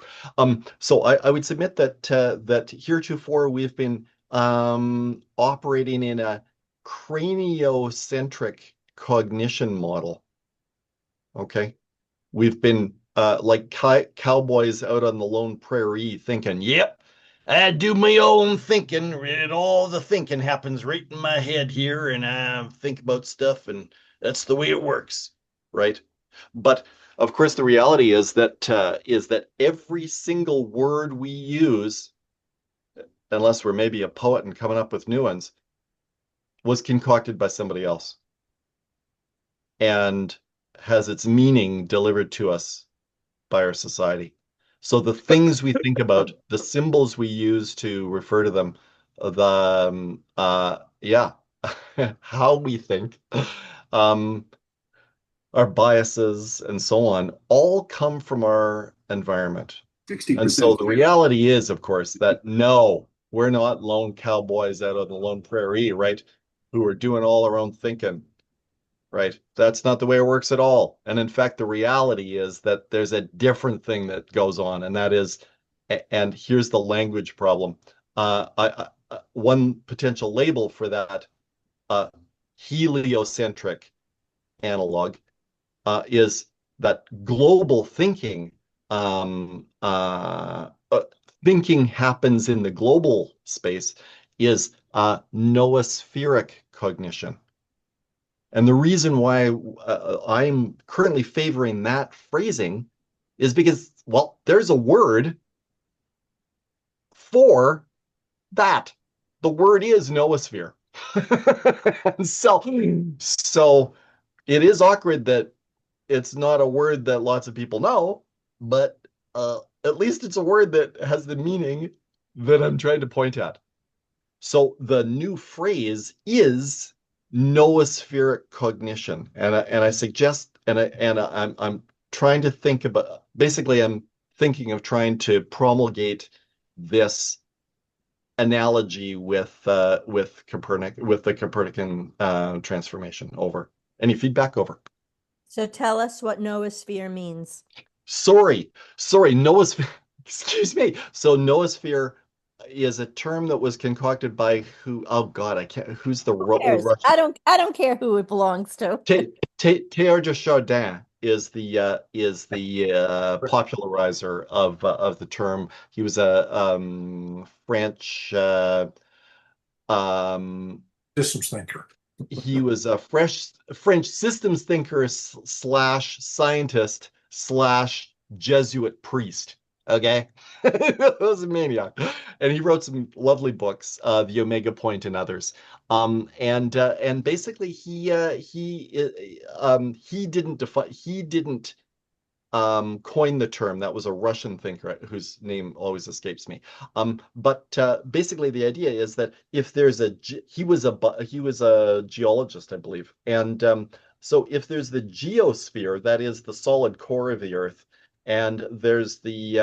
So I would submit that heretofore we've been operating in a craniocentric cognition model. Okay, we've been like cowboys out on the lone prairie thinking, "Yep, I do my own thinking. And all the thinking happens right in my head here, and I think about stuff, and that's the way it works, right?" But of course, the reality is that every single word we use, unless we're maybe a poet and coming up with new ones, was concocted by somebody else and has its meaning delivered to us by our society. So the things we think about, the symbols we use to refer to them, yeah, how we think, um, our biases and so on, all come from our environment. And so 60%. the reality is, of course, that no, we're not lone cowboys out on the lone prairie, right? Who are doing all our own thinking, right? That's not the way it works at all. And in fact, the reality is that there's a different thing that goes on, and that is, and here's the language problem. One potential label for that heliocentric analog is that global thinking, um, uh, uh, thinking happens in the global space, is noospheric cognition. And the reason why I'm currently favoring that phrasing is because, well, there's a word for that. The word is noosphere. So it is awkward that it's not a word that lots of people know, but at least it's a word that has the meaning that I'm trying to point at. So the new phrase is noospheric cognition, and I suggest, I'm trying to think about. Basically, I'm thinking of trying to promulgate this analogy with Copernic, with the Copernican transformation. Over. Any feedback? Over. So tell us what noosphere means. Sorry, noosphere. Excuse me. So noosphere is a term that was concocted by who? Oh God, I can't. Who's the Who cares? Russian? I don't care who it belongs to. Teilhard de Chardin is the popularizer of the term. He was a French um, Systems thinker. he was a French systems thinker slash scientist slash Jesuit priest. Okay, he was a maniac, and he wrote some lovely books, The Omega Point and others. And basically he didn't coined the term. That was a Russian thinker whose name always escapes me. But basically, the idea is that if there's he was a geologist, I believe, and so if there's the geosphere, that is the solid core of the Earth, and there's the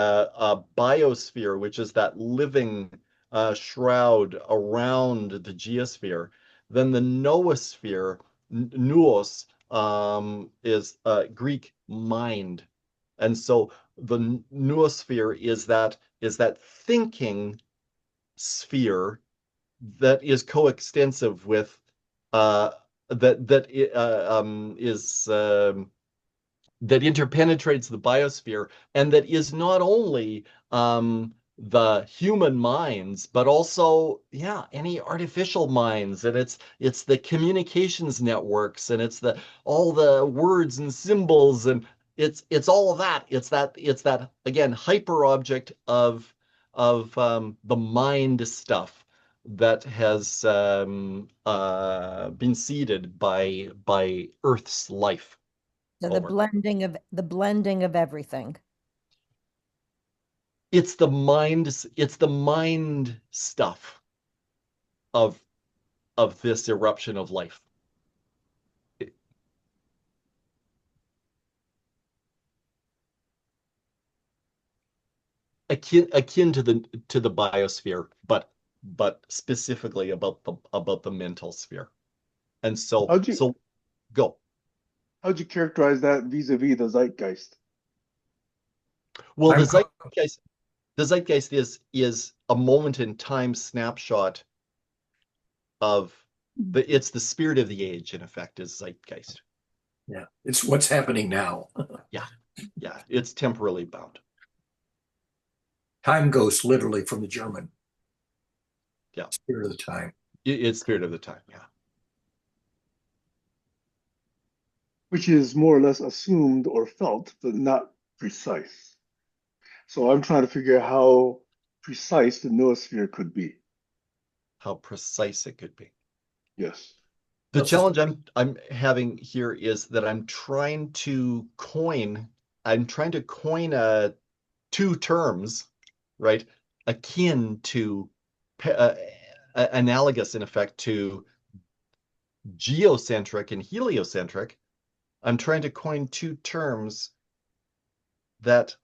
biosphere, which is that living shroud around the geosphere, then the noosphere, nuos, is Greek mind, and so the noosphere is that thinking sphere that is coextensive with uh, that is that interpenetrates the biosphere, and that is not only the human minds, but also, yeah, any artificial minds. And it's the communications networks, and it's the all the words and symbols, and it's all of that. It's that again hyper object of the mind stuff that has been seeded by Earth's life. So Over. the blending of everything. It's the mind stuff of this eruption of life. Akin to the biosphere, but specifically about the mental sphere. And so How'd you so go. how'd you characterize that vis-a-vis the zeitgeist? Well, I'm the zeitgeist is a moment in time snapshot of it's the spirit of the age, in effect, is zeitgeist. Yeah, it's what's happening now. Yeah, it's temporally bound. Time ghost, literally from the German. Yeah. Spirit of the time. It's spirit of the time. Yeah. Which is more or less assumed or felt, but not precise. So I'm trying to figure out how precise the noosphere could be. How precise it could be. Yes. The challenge I'm having here is that I'm trying to coin two terms, right? Akin to analogous in effect to geocentric and heliocentric. I'm trying to coin two terms that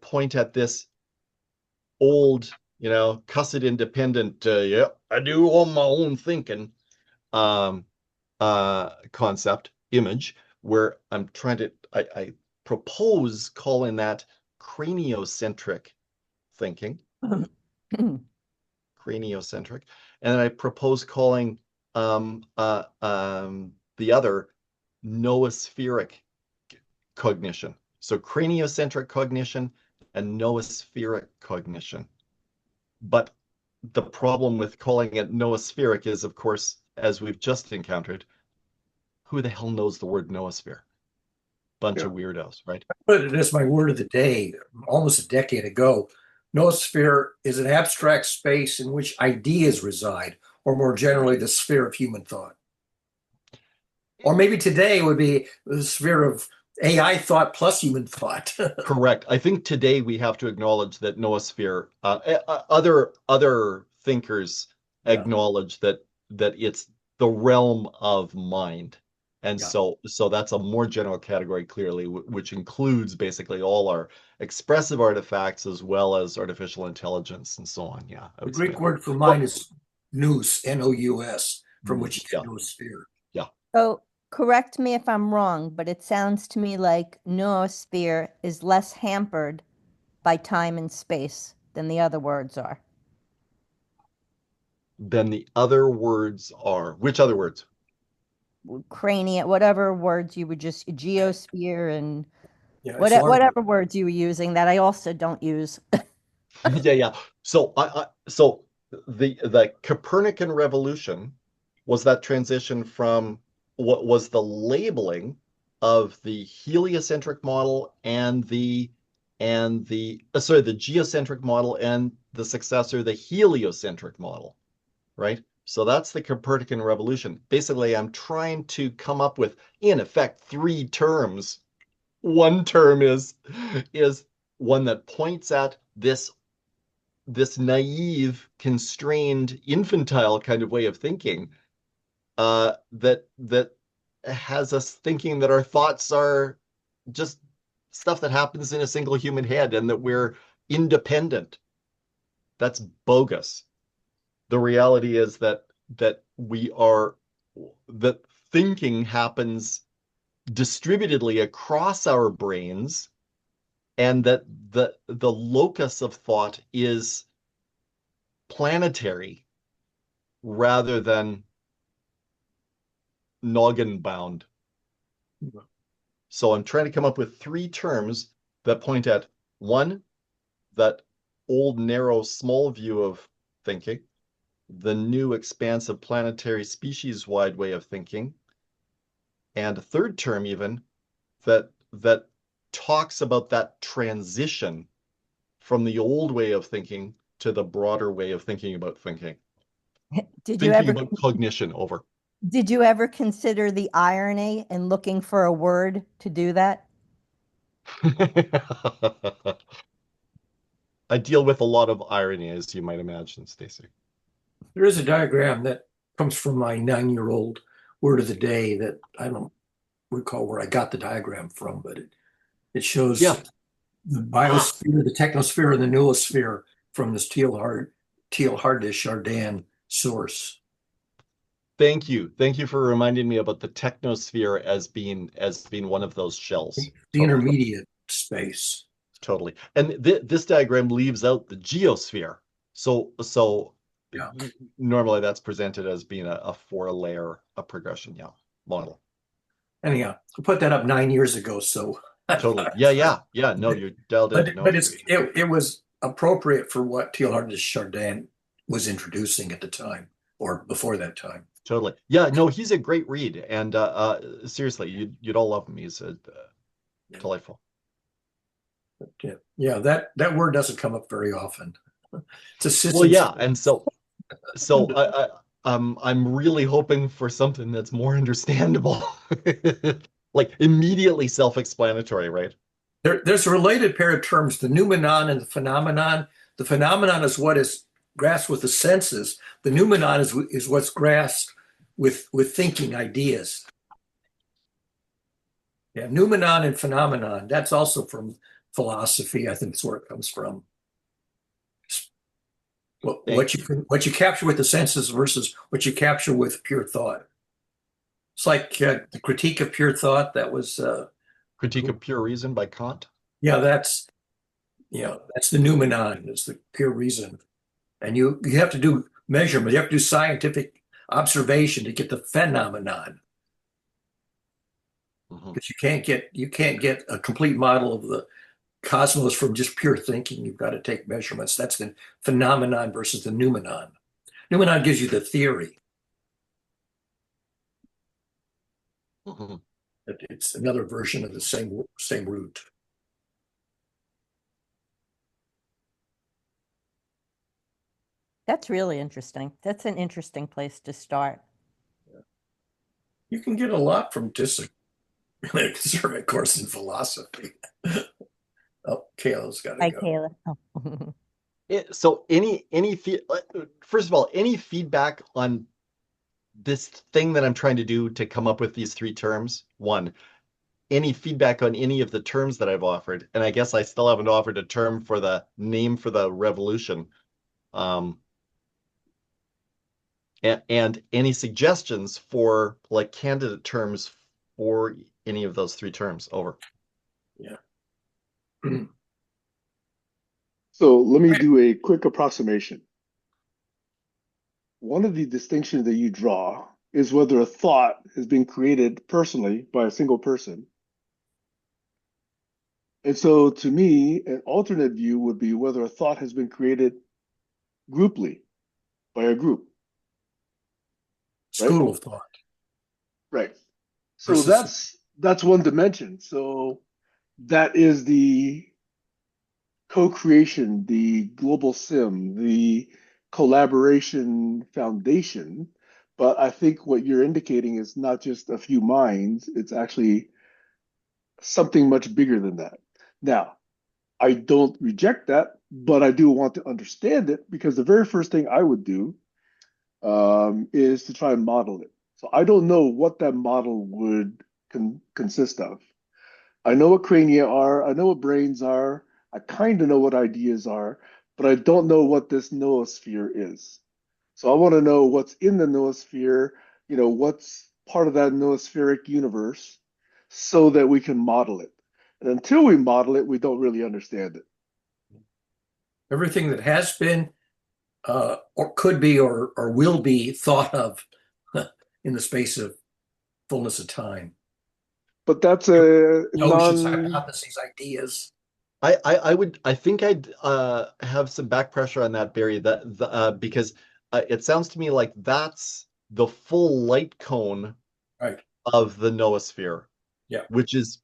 point at this old, cussed independent, yeah, I do all my own thinking, um, concept, image, where I propose calling that craniocentric thinking, craniocentric, and I propose calling the other noospheric cognition. So craniocentric cognition and noospheric cognition. But the problem with calling it noospheric is, of course, as we've just encountered, who the hell knows the word noosphere? Bunch Yeah. of weirdos, right? But it is my word of the day almost a decade ago noosphere is an abstract space in which ideas reside, or more generally, the sphere of human thought. Or maybe today would be the sphere of AI thought plus human thought. Correct. I think today we have to acknowledge that noosphere, other thinkers Yeah. acknowledge that it's the realm of mind. And Yeah. so that's a more general category, clearly, which includes basically all our expressive artifacts as well as artificial intelligence and so on. Yeah, I The would say. Greek word for mind is nous, N-O-U-S, from which you Yeah, get noosphere. yeah. So correct me if I'm wrong, but it sounds to me like noosphere is less hampered by time and space than the other words are. Then the other words are, which other words? Cranium, whatever words you would just geosphere and Yeah, it's larger. whatever words you were using that I also don't use. Yeah, yeah. So so the Copernican revolution was that transition from what was the labeling of the heliocentric model and the geocentric model and the successor, the heliocentric model, right? So that's the Copernican revolution. Basically, I'm trying to come up with, in effect, three terms. One term is one that points at this naive, constrained, infantile kind of way of thinking, that has us thinking that our thoughts are just stuff that happens in a single human head and that we're independent. That's bogus. The reality is that we are that thinking happens distributedly across our brains, and that the locus of thought is planetary rather than noggin bound. So I'm trying to come up with three terms that point at one, that old, narrow, small view of thinking, the new, expansive, planetary, species wide way of thinking, and a third term, even that talks about that transition from the old way of thinking to the broader way of thinking about thinking. Did you Thinking ever about cognition over. did you ever consider the irony in looking for a word to do that? I deal with a lot of irony, as you might imagine, Stacy. There is a diagram that comes from my 9-year-old word of the day that I don't recall where I got the diagram from, but it shows Yeah. the biosphere, the technosphere, and the noosphere from this Teilhard Chardin source. Thank you. Thank you for reminding me about the technosphere as being one of those shells. The Totally. intermediate space. Totally. And this diagram leaves out the geosphere. So Yeah. normally that's presented as being a four-layer progression, yeah, model. Anyhow, I put that up 9 years ago, so Totally. Yeah. No, you're dialed in. but it was appropriate for what Teilhard de Chardin was introducing at the time or before that time. Totally. Yeah, no, he's a great read, and seriously, you'd all love him. He's delightful. But yeah, that word doesn't come up very often. It's a system. Well, yeah, and so I'm really hoping for something that's more understandable, like immediately self-explanatory, right? There's a related pair of terms, the noumenon and the phenomenon. The phenomenon is what is grasped with the senses. The noumenon is what's grasped with thinking ideas. Yeah, noumenon and phenomenon. That's also from philosophy. I think that's where it comes from. What you capture with the senses versus what you capture with pure thought. It's like the Critique of Pure Thought. That was Critique of Pure Reason by Kant. Yeah, that's the noumenon. It's the pure reason, and you have to do measurement. You have to do scientific observation to get the phenomenon. Because you can't get a complete model of the cosmos from just pure thinking. You've got to take measurements. That's the phenomenon versus the noumenon. Noumenon gives you the theory. It's another version of the same root. That's really interesting. That's an interesting place to start. You can get a lot from disagreeing a course in philosophy. Oh, Kayla's got to Hi, go. Kayla. Oh. So first of all, any feedback on this thing that I'm trying to do to come up with these three terms? One, any feedback on any of the terms that I've offered? And I guess I still haven't offered a term for the name for the revolution. And any suggestions for like candidate terms for any of those three terms? Over. Yeah. So let me do a quick approximation. One of the distinctions that you draw is whether a thought has been created personally by a single person. And so to me, an alternate view would be whether a thought has been created grouply by a group, right? School of thought. Right. So Versus that's one dimension. So that is the co-creation, the global sim, the collaboration foundation. But I think what you're indicating is not just a few minds, it's actually something much bigger than that. Now, I don't reject that, but I do want to understand it because the very first thing I would do is to try and model it. So I don't know what that model would consist of. I know what crania are, I know what brains are, I kind of know what ideas are, but I don't know what this noosphere is. So I want to know what's in the noosphere, what's part of that noospheric universe so that we can model it. And until we model it, we don't really understand it. everything that has been or could be or will be thought of in the space of fullness of time. But that's a Notions, non, hypotheses, ideas. I think I'd have some back pressure on that, Barry, because it sounds to me like that's the full light cone Right. of the noosphere, Yeah. which is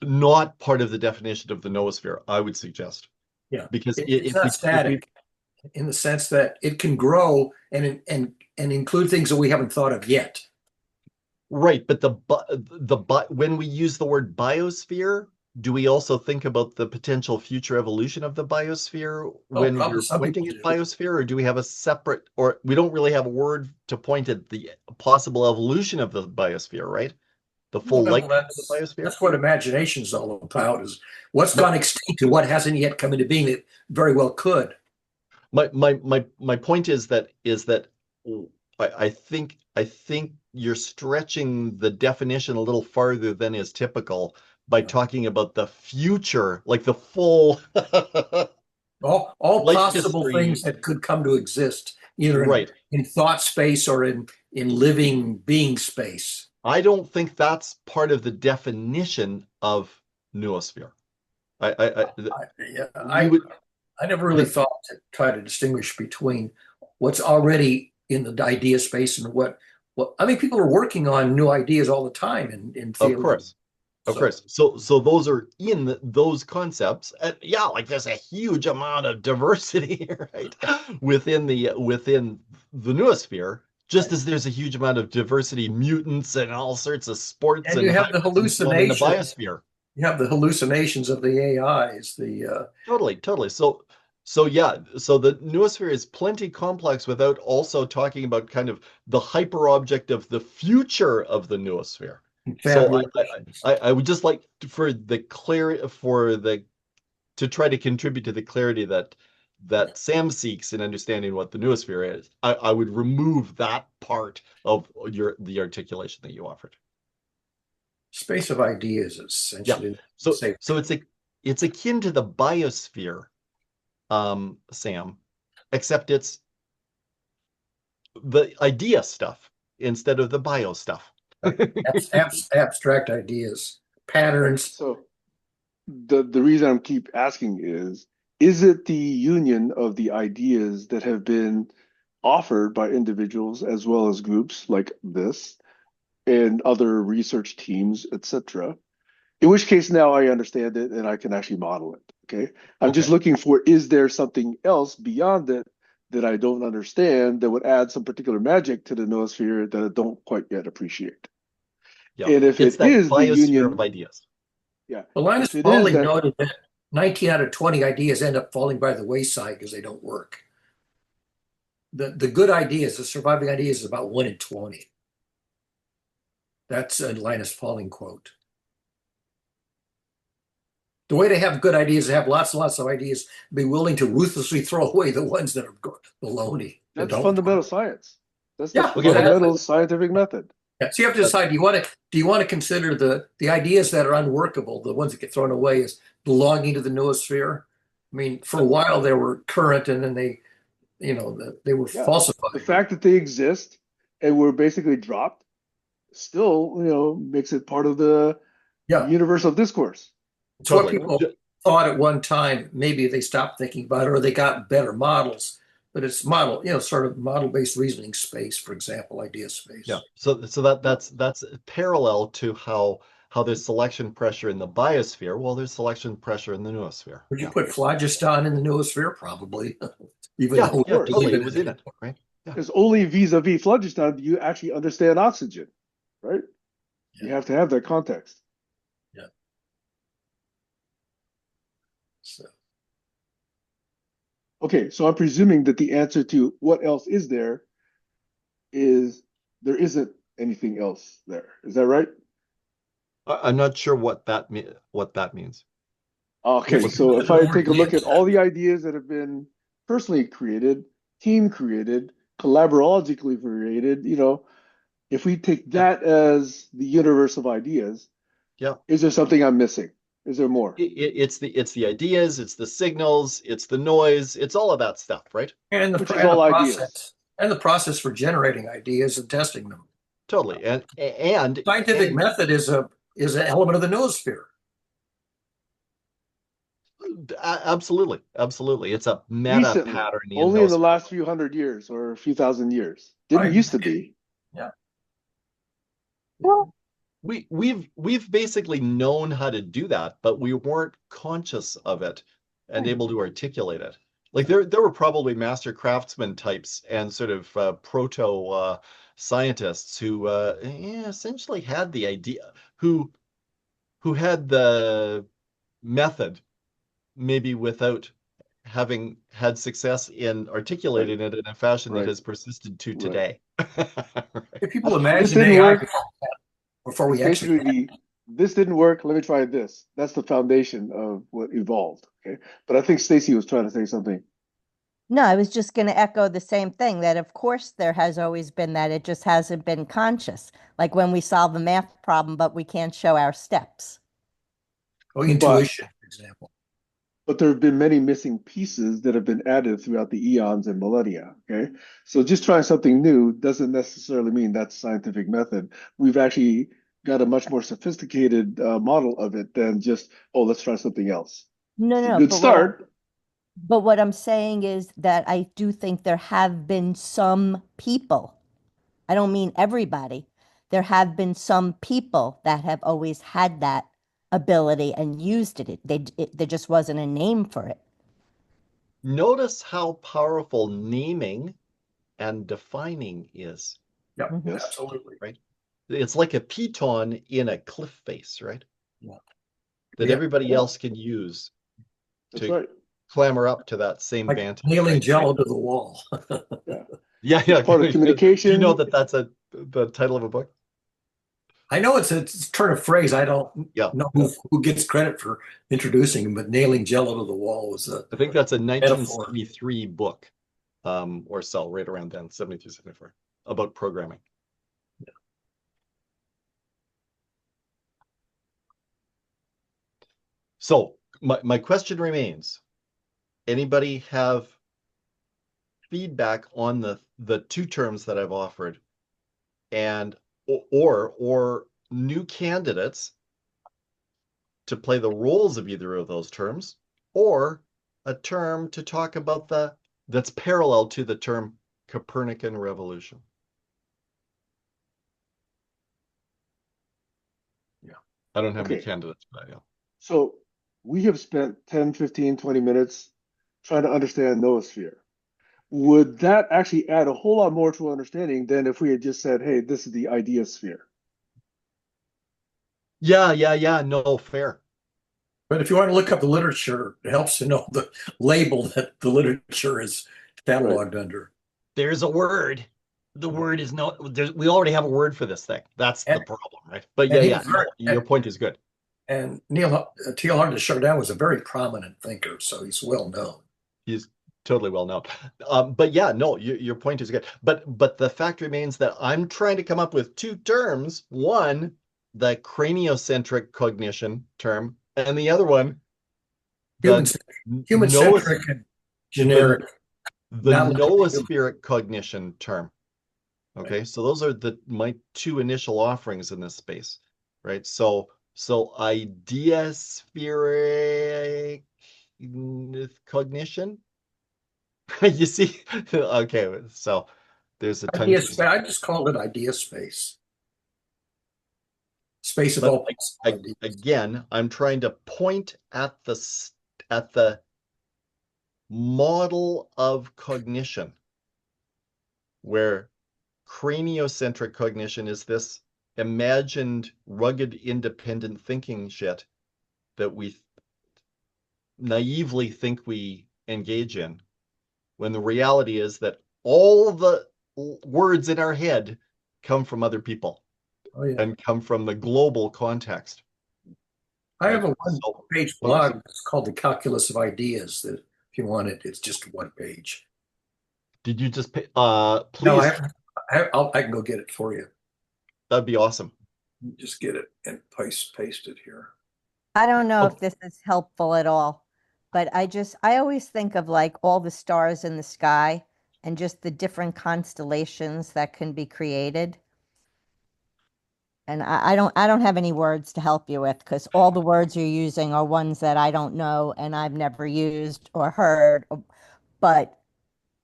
not part of the definition of the noosphere, I would suggest. Yeah. Because It's not static in the sense that it can grow and include things that we haven't thought of yet. right, but when we use the word biosphere, do we also think about the potential future evolution of the biosphere Oh, when probably we're some pointing people at do. biosphere, or do we have a separate, or we don't really have a word to point at the possible evolution of the biosphere, right? The full Well, light of the biosphere? that's what imagination is all about, is what's No, gone extinct and what hasn't yet come into being that very well could. my point is that I think you're stretching the definition a little farther than is typical by talking about the future, like the full All life possible things history. that could come to exist, either Right. in thought space or in living being space. I don't think that's part of the definition of noosphere. Yeah, We would. I never really thought to try to distinguish between what's already in the idea space and what I mean, people are working on new ideas all the time in Of theory. course. Of course. So those are in those concepts. Yeah, like there's a huge amount of diversity, right? Within the noosphere, just Right. as there's a huge amount of diversity, mutants and all sorts of sports And and you have the hybrids and so on in the hallucinations. biosphere. You have the hallucinations of the AIs, Totally. So yeah, so the noosphere is plenty complex without also talking about kind of the hyper object of the future of the noosphere. So fabulations. I would just like to try to contribute to the clarity that Sam seeks in understanding what the noosphere is. I would remove that part of the articulation that you offered. Space of ideas, Yeah. essentially. So it's akin to the biosphere, Sam, except it's the idea stuff instead of the bio stuff. Abstract ideas, right. patterns. So the reason I keep asking is it the union of the ideas that have been offered by individuals as well as groups like this and other research teams, etc.? In which case now I understand it and I can actually model it. Okay. I'm just Okay. looking for, is there something else beyond it that I don't understand that would add some particular magic to the noosphere that I don't quite yet appreciate. Yeah, And if it's it that is the biosphere of union, ideas. yeah, Well, Linus if it is Pauling that, noted that 19 out of 20 ideas end up falling by the wayside because they don't work. The good ideas, the surviving ideas, is about 1 in 20. That's a Linus Pauling quote. The way to have good ideas is to have lots and lots of ideas, be willing to ruthlessly throw away the ones that are baloney, that that's don't fundamental work. science. That's the Yeah, fundamental exactly. scientific method. Yeah. So you have to decide, do you want to consider the ideas that are unworkable, the ones that get thrown away, as belonging to the noosphere? I mean, for a while they were current and then they were Yeah. The falsified. fact that they exist and were basically dropped still, makes it part of the Yeah. universe of discourse. It's what Totally. people thought at one time. Maybe they stopped thinking about it or they got better models. But it's sort of model-based reasoning space, for example, idea space. Yeah. So that's parallel to how there's selection pressure in the biosphere. Well, there's selection pressure in the noosphere. Would you Yeah. put phlogiston in the noosphere? Probably, even Yeah, though yeah, we believe totally. It was in it. it, right? Yeah. Because only vis-a-vis phlogiston do you actually understand oxygen, right? You Yeah. have to have that context. Yeah. So. Okay, so I'm presuming that the answer to what else is there is there isn't anything else there. Is that right? I'm not sure what that means. Okay, There's so if no I more take a look at data. all the ideas that have been personally created, team created, collaborologically created, if we take Yeah. that as the universe of ideas, Yeah. is there something I'm missing? Is there more? It's the ideas, it's the signals, it's the noise, it's all of that stuff, right? and Which the is and the all ideas. process and the process for generating ideas and testing them. Totally. Scientific And method is an element of the noosphere. absolutely, absolutely. It's a meta Recently, pattern in only in those. the last few hundred years or a few thousand years. Didn't Right. used to be. Yeah. Well, We've basically known how to do that, but we weren't conscious of it and right. able to articulate it. Like there were probably master craftsman types and sort of proto scientists who essentially had the idea, who had the method, maybe without having had success in Right, articulating it in a fashion that right, has persisted to right. today. If people This imagine didn't AI work. before It's we actually basically this didn't work. Let me try this. That's the foundation of what evolved. Okay. But I think Stacy was trying to say something. No, I was just going to echo the same thing that, of course, there has always been that. It just hasn't been conscious. Like when we solve a math problem, but we can't show our steps. But intuition, for example. but there have been many missing pieces that have been added throughout the eons and millennia. Okay. So just trying something new doesn't necessarily mean that's scientific method. We've actually got a much more sophisticated model of it than just, oh, let's try something else. No, It's a no, good start. but what I'm saying is that I do think there have been some people. I don't mean everybody. There have been some people that have always had that ability and used it. There just wasn't a name for it. Notice how powerful naming and defining is, Yeah, Mhm. Yes. absolutely. right? It's like a piton in a cliff face, right? Yeah. That Yeah. everybody Yeah, else can use that's to right. clamber up to that same Like vantage, nailing right? jello to the wall. Yeah. Yeah, It's yeah. part of Do you know communication. that that's the title of a book? I know it's a turn of phrase. I don't Yeah, know yeah. who gets credit for introducing him, but nailing jello to the wall was a I think that's a metaphor. 1973 book, or so, right around then, 73, 74, about programming. So my question remains, anybody have feedback on the two terms that I've offered, and or new candidates to play the roles of either of those terms, or a term to talk about that's parallel to the term Copernican revolution? Yeah, I don't have any Okay. candidates for that. Yeah. So we have spent 10, 15, 20 minutes trying to understand noosphere. would that actually add a whole lot more to understanding than if we had just said, hey, this is the idea sphere? Yeah. No, fair. But if you want to look up the literature, it helps to know the label that the literature is Right. cataloged under. There's a word. The word is no, we already have a word for this thing. That's the And problem, right? But and he yeah, was no, your point is good. and Neil Teilhard de Chardin was a very prominent thinker, so he's well known. He's totally well known. But yeah, no, your point is good. But the fact remains that I'm trying to come up with two terms. One, the craniocentric cognition term, and the other one, Human the human noos centric and the generic, the not limited to human. noospheric cognition term. Okay, so those are my two initial offerings in this space, right? So idea spheric cognition. You see, okay, so there's a tongue Idea twister. space. I just called it idea space. Space of But all possible ideas. again, I'm trying to point at the model of cognition where craniocentric cognition is this imagined rugged independent thinking shit that we naively think we engage in, when the reality is that all the words in our head come from other people Oh yeah. and come from the global context, I have right? a So, one-page so blog. It's called The Calculus of Ideas. That if you want it, it's just one page. did you just No, please, I can go get it for you. that'd be awesome. Just get it and paste it here. I don't know Oh, if this is helpful at all, but I always think of like all the stars in the sky and just the different constellations that can be created. And I don't have any words to help you with because all the words you're using are ones that I don't know and I've never used or heard. But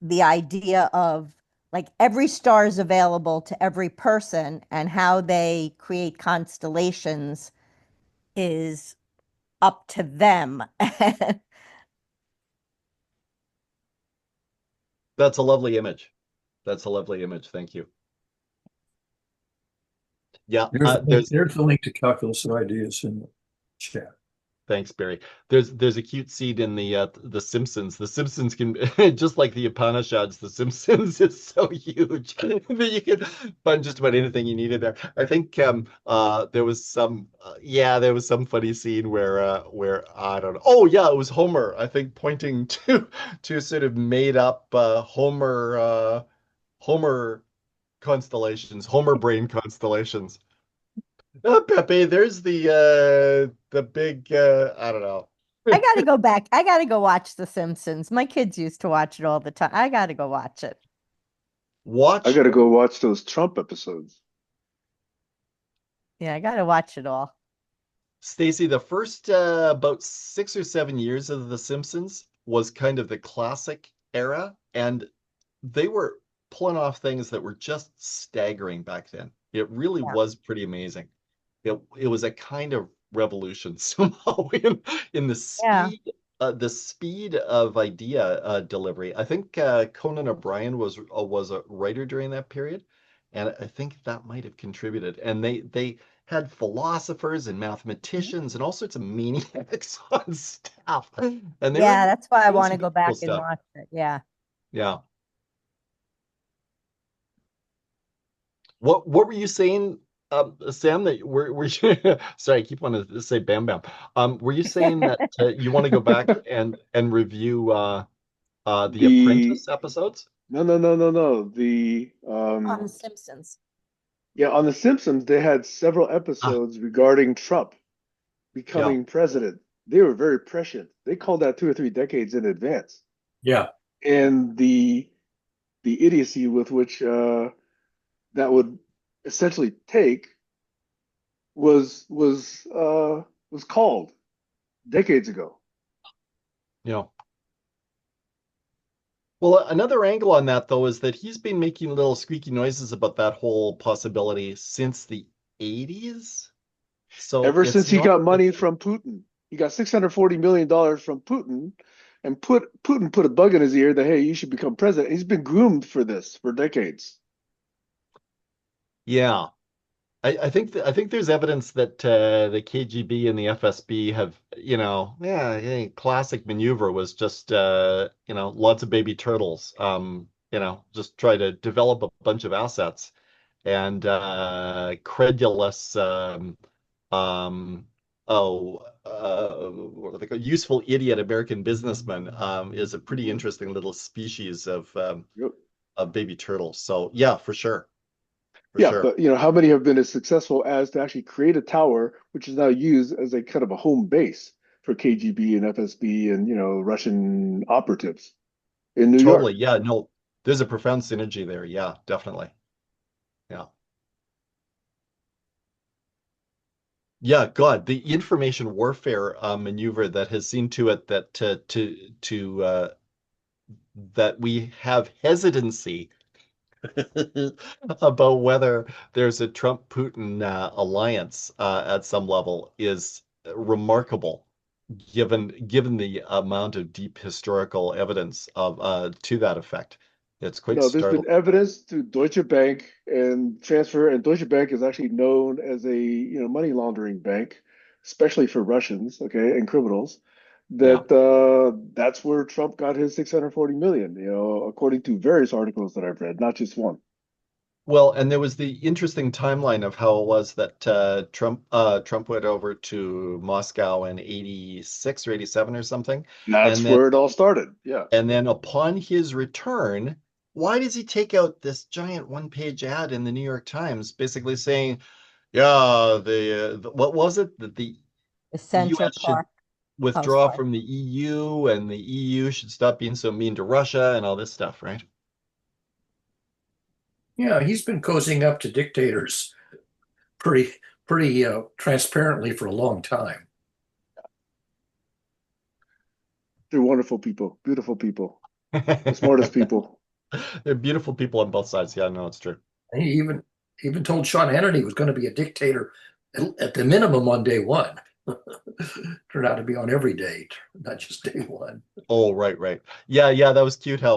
the idea of like every star is available to every person and how they create constellations is up to them. that's a lovely image. That's a lovely image. Thank you. Yeah, There's the link to Calculus of Ideas in the chat. thanks, Barry. There's a cute scene in the Simpsons. The Simpsons can just like the Upanishads, the Simpsons is so huge that you can find just about anything you needed there. I think there was some funny scene where I don't know. Oh yeah, it was Homer, I think, pointing to sort of made up Homer constellations, Homer brain constellations. Pepe, there's the big I don't know. I gotta go back. I gotta go watch The Simpsons. My kids used to watch it all the time. I gotta go watch it. I Watch got to go watch those Trump episodes. Yeah, I gotta watch it all. Stacy, the first about 6 or 7 years of The Simpsons was kind of the classic era, and they were pulling off things that were just staggering back then. It really Yeah. was pretty amazing. It was a kind of revolution somehow in Yeah. the speed of idea delivery. I think Conan O'Brien was a writer during that period, and I think that might have contributed. And they had philosophers and mathematicians and all sorts of maniacs on staff, and they were Yeah, that's why I doing want some to go pretty cool back and stuff. watch it. Yeah. Yeah. What were you saying, Sam? That were you, sorry, I keep wanting to say Bam Bam. Were you saying that you want to go back and review the The Apprentice episodes? no. On The Simpsons. Yeah, on The Simpsons, they had several Ah, episodes regarding Trump yeah, becoming president. They were very prescient. They called that 2 or 3 decades in advance. Yeah. And the idiocy with which that would essentially take was called decades ago. yeah. Well, another angle on that though is that he's been making little squeaky noises about that whole possibility since the 80s. So Ever it's since he not got like money from Putin. He got $640 million from Putin, and Putin put a bug in his ear that, hey, you should become president. He's been groomed for this for decades. Yeah. I think there's evidence that the KGB and the FSB have, classic maneuver was just lots of baby turtles. Just try to develop a bunch of assets and credulous um what are they called? Useful idiot American businessman is a pretty interesting little species Yep. of baby turtles. So yeah, for sure. For Yeah, sure. but how many have been as successful as to actually create a tower, which is now used as a kind of a home base for KGB and FSB and Russian operatives in New Totally. York? Yeah, no, there's a profound synergy there. Yeah, definitely. Yeah. Yeah, God, the information warfare maneuver that has seen to it that that we have hesitancy about whether there's a Trump-Putin alliance at some level is remarkable, given the amount of deep historical evidence of to that effect. It's quite No, there's been startling. evidence to Deutsche Bank and transfer, and Deutsche Bank is actually known as a money laundering bank, especially for Russians, okay, and criminals. Yeah. That's where Trump got his 640 million, according to various articles that I've read, not just one. Well, and there was the interesting timeline of how it was that Trump went over to Moscow in 86 or 87 or something. And That's then where it all started. Yeah. upon his return, why does he take out this giant one-page ad in the New York Times basically saying, yeah, what was it? That the The Central US should Park withdraw housewife. from the EU and the EU should stop being so mean to Russia and all this stuff, right? Yeah, he's been cozying up to dictators pretty pretty transparently for a long time. They're wonderful people, beautiful people, the smartest people. They're beautiful people on both sides. Yeah, no, it's true. He even told Sean Hannity he was going to be a dictator at the minimum on day one. Turned out to be on every day, not just day one. Oh, right, right. Yeah, yeah, that was cute how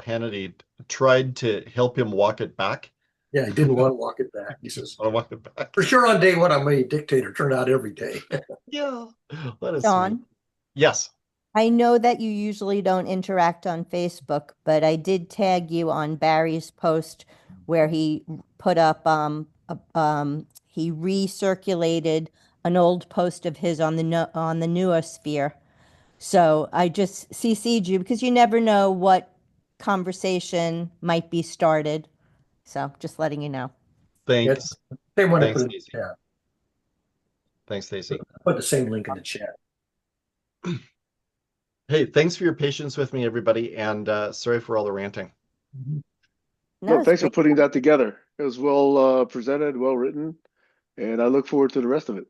Hannity tried to help him walk it back. Yeah, he didn't want to walk it back. He says, Or walk it back. for sure on day one, I'm a dictator. Turned out every day. Yeah, that is sweet. Sean, Yes, I know that you usually don't interact on Facebook, but I did tag you on Barry's post where he put up he recirculated an old post of his on the no on the Newosphere. So I just CC'd you because you never know what conversation might be started. So just letting you know. Yeah, thanks. they want to put Thanks, it in Stacy. the chat. Thanks, Stacy. Put the same link in the chat. Hey, thanks for your patience with me, everybody, and sorry for all the ranting. No, No, it's thanks for great. putting that together. It was well presented, well written, and I look forward to the rest of it.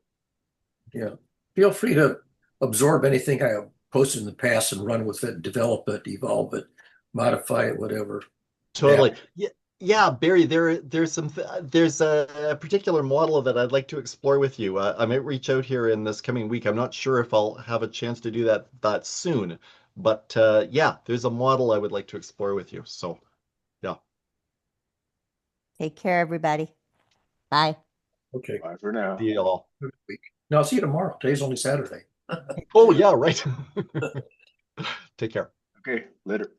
Yeah. Feel free to absorb anything I have posted in the past and run with it, develop it, evolve it, modify it, whatever. Totally. Yeah, yeah, Barry, there's a particular model that I'd like to explore with you. I might reach out here in this coming week. I'm not sure if I'll have a chance to do that soon, but yeah, there's a model I would like to explore with you. So, yeah. Take care, everybody. Bye. Okay. Bye for See now. you all. Good week. No, I'll see you tomorrow. Today's only Saturday. Oh, yeah, right. Take care. Okay, later.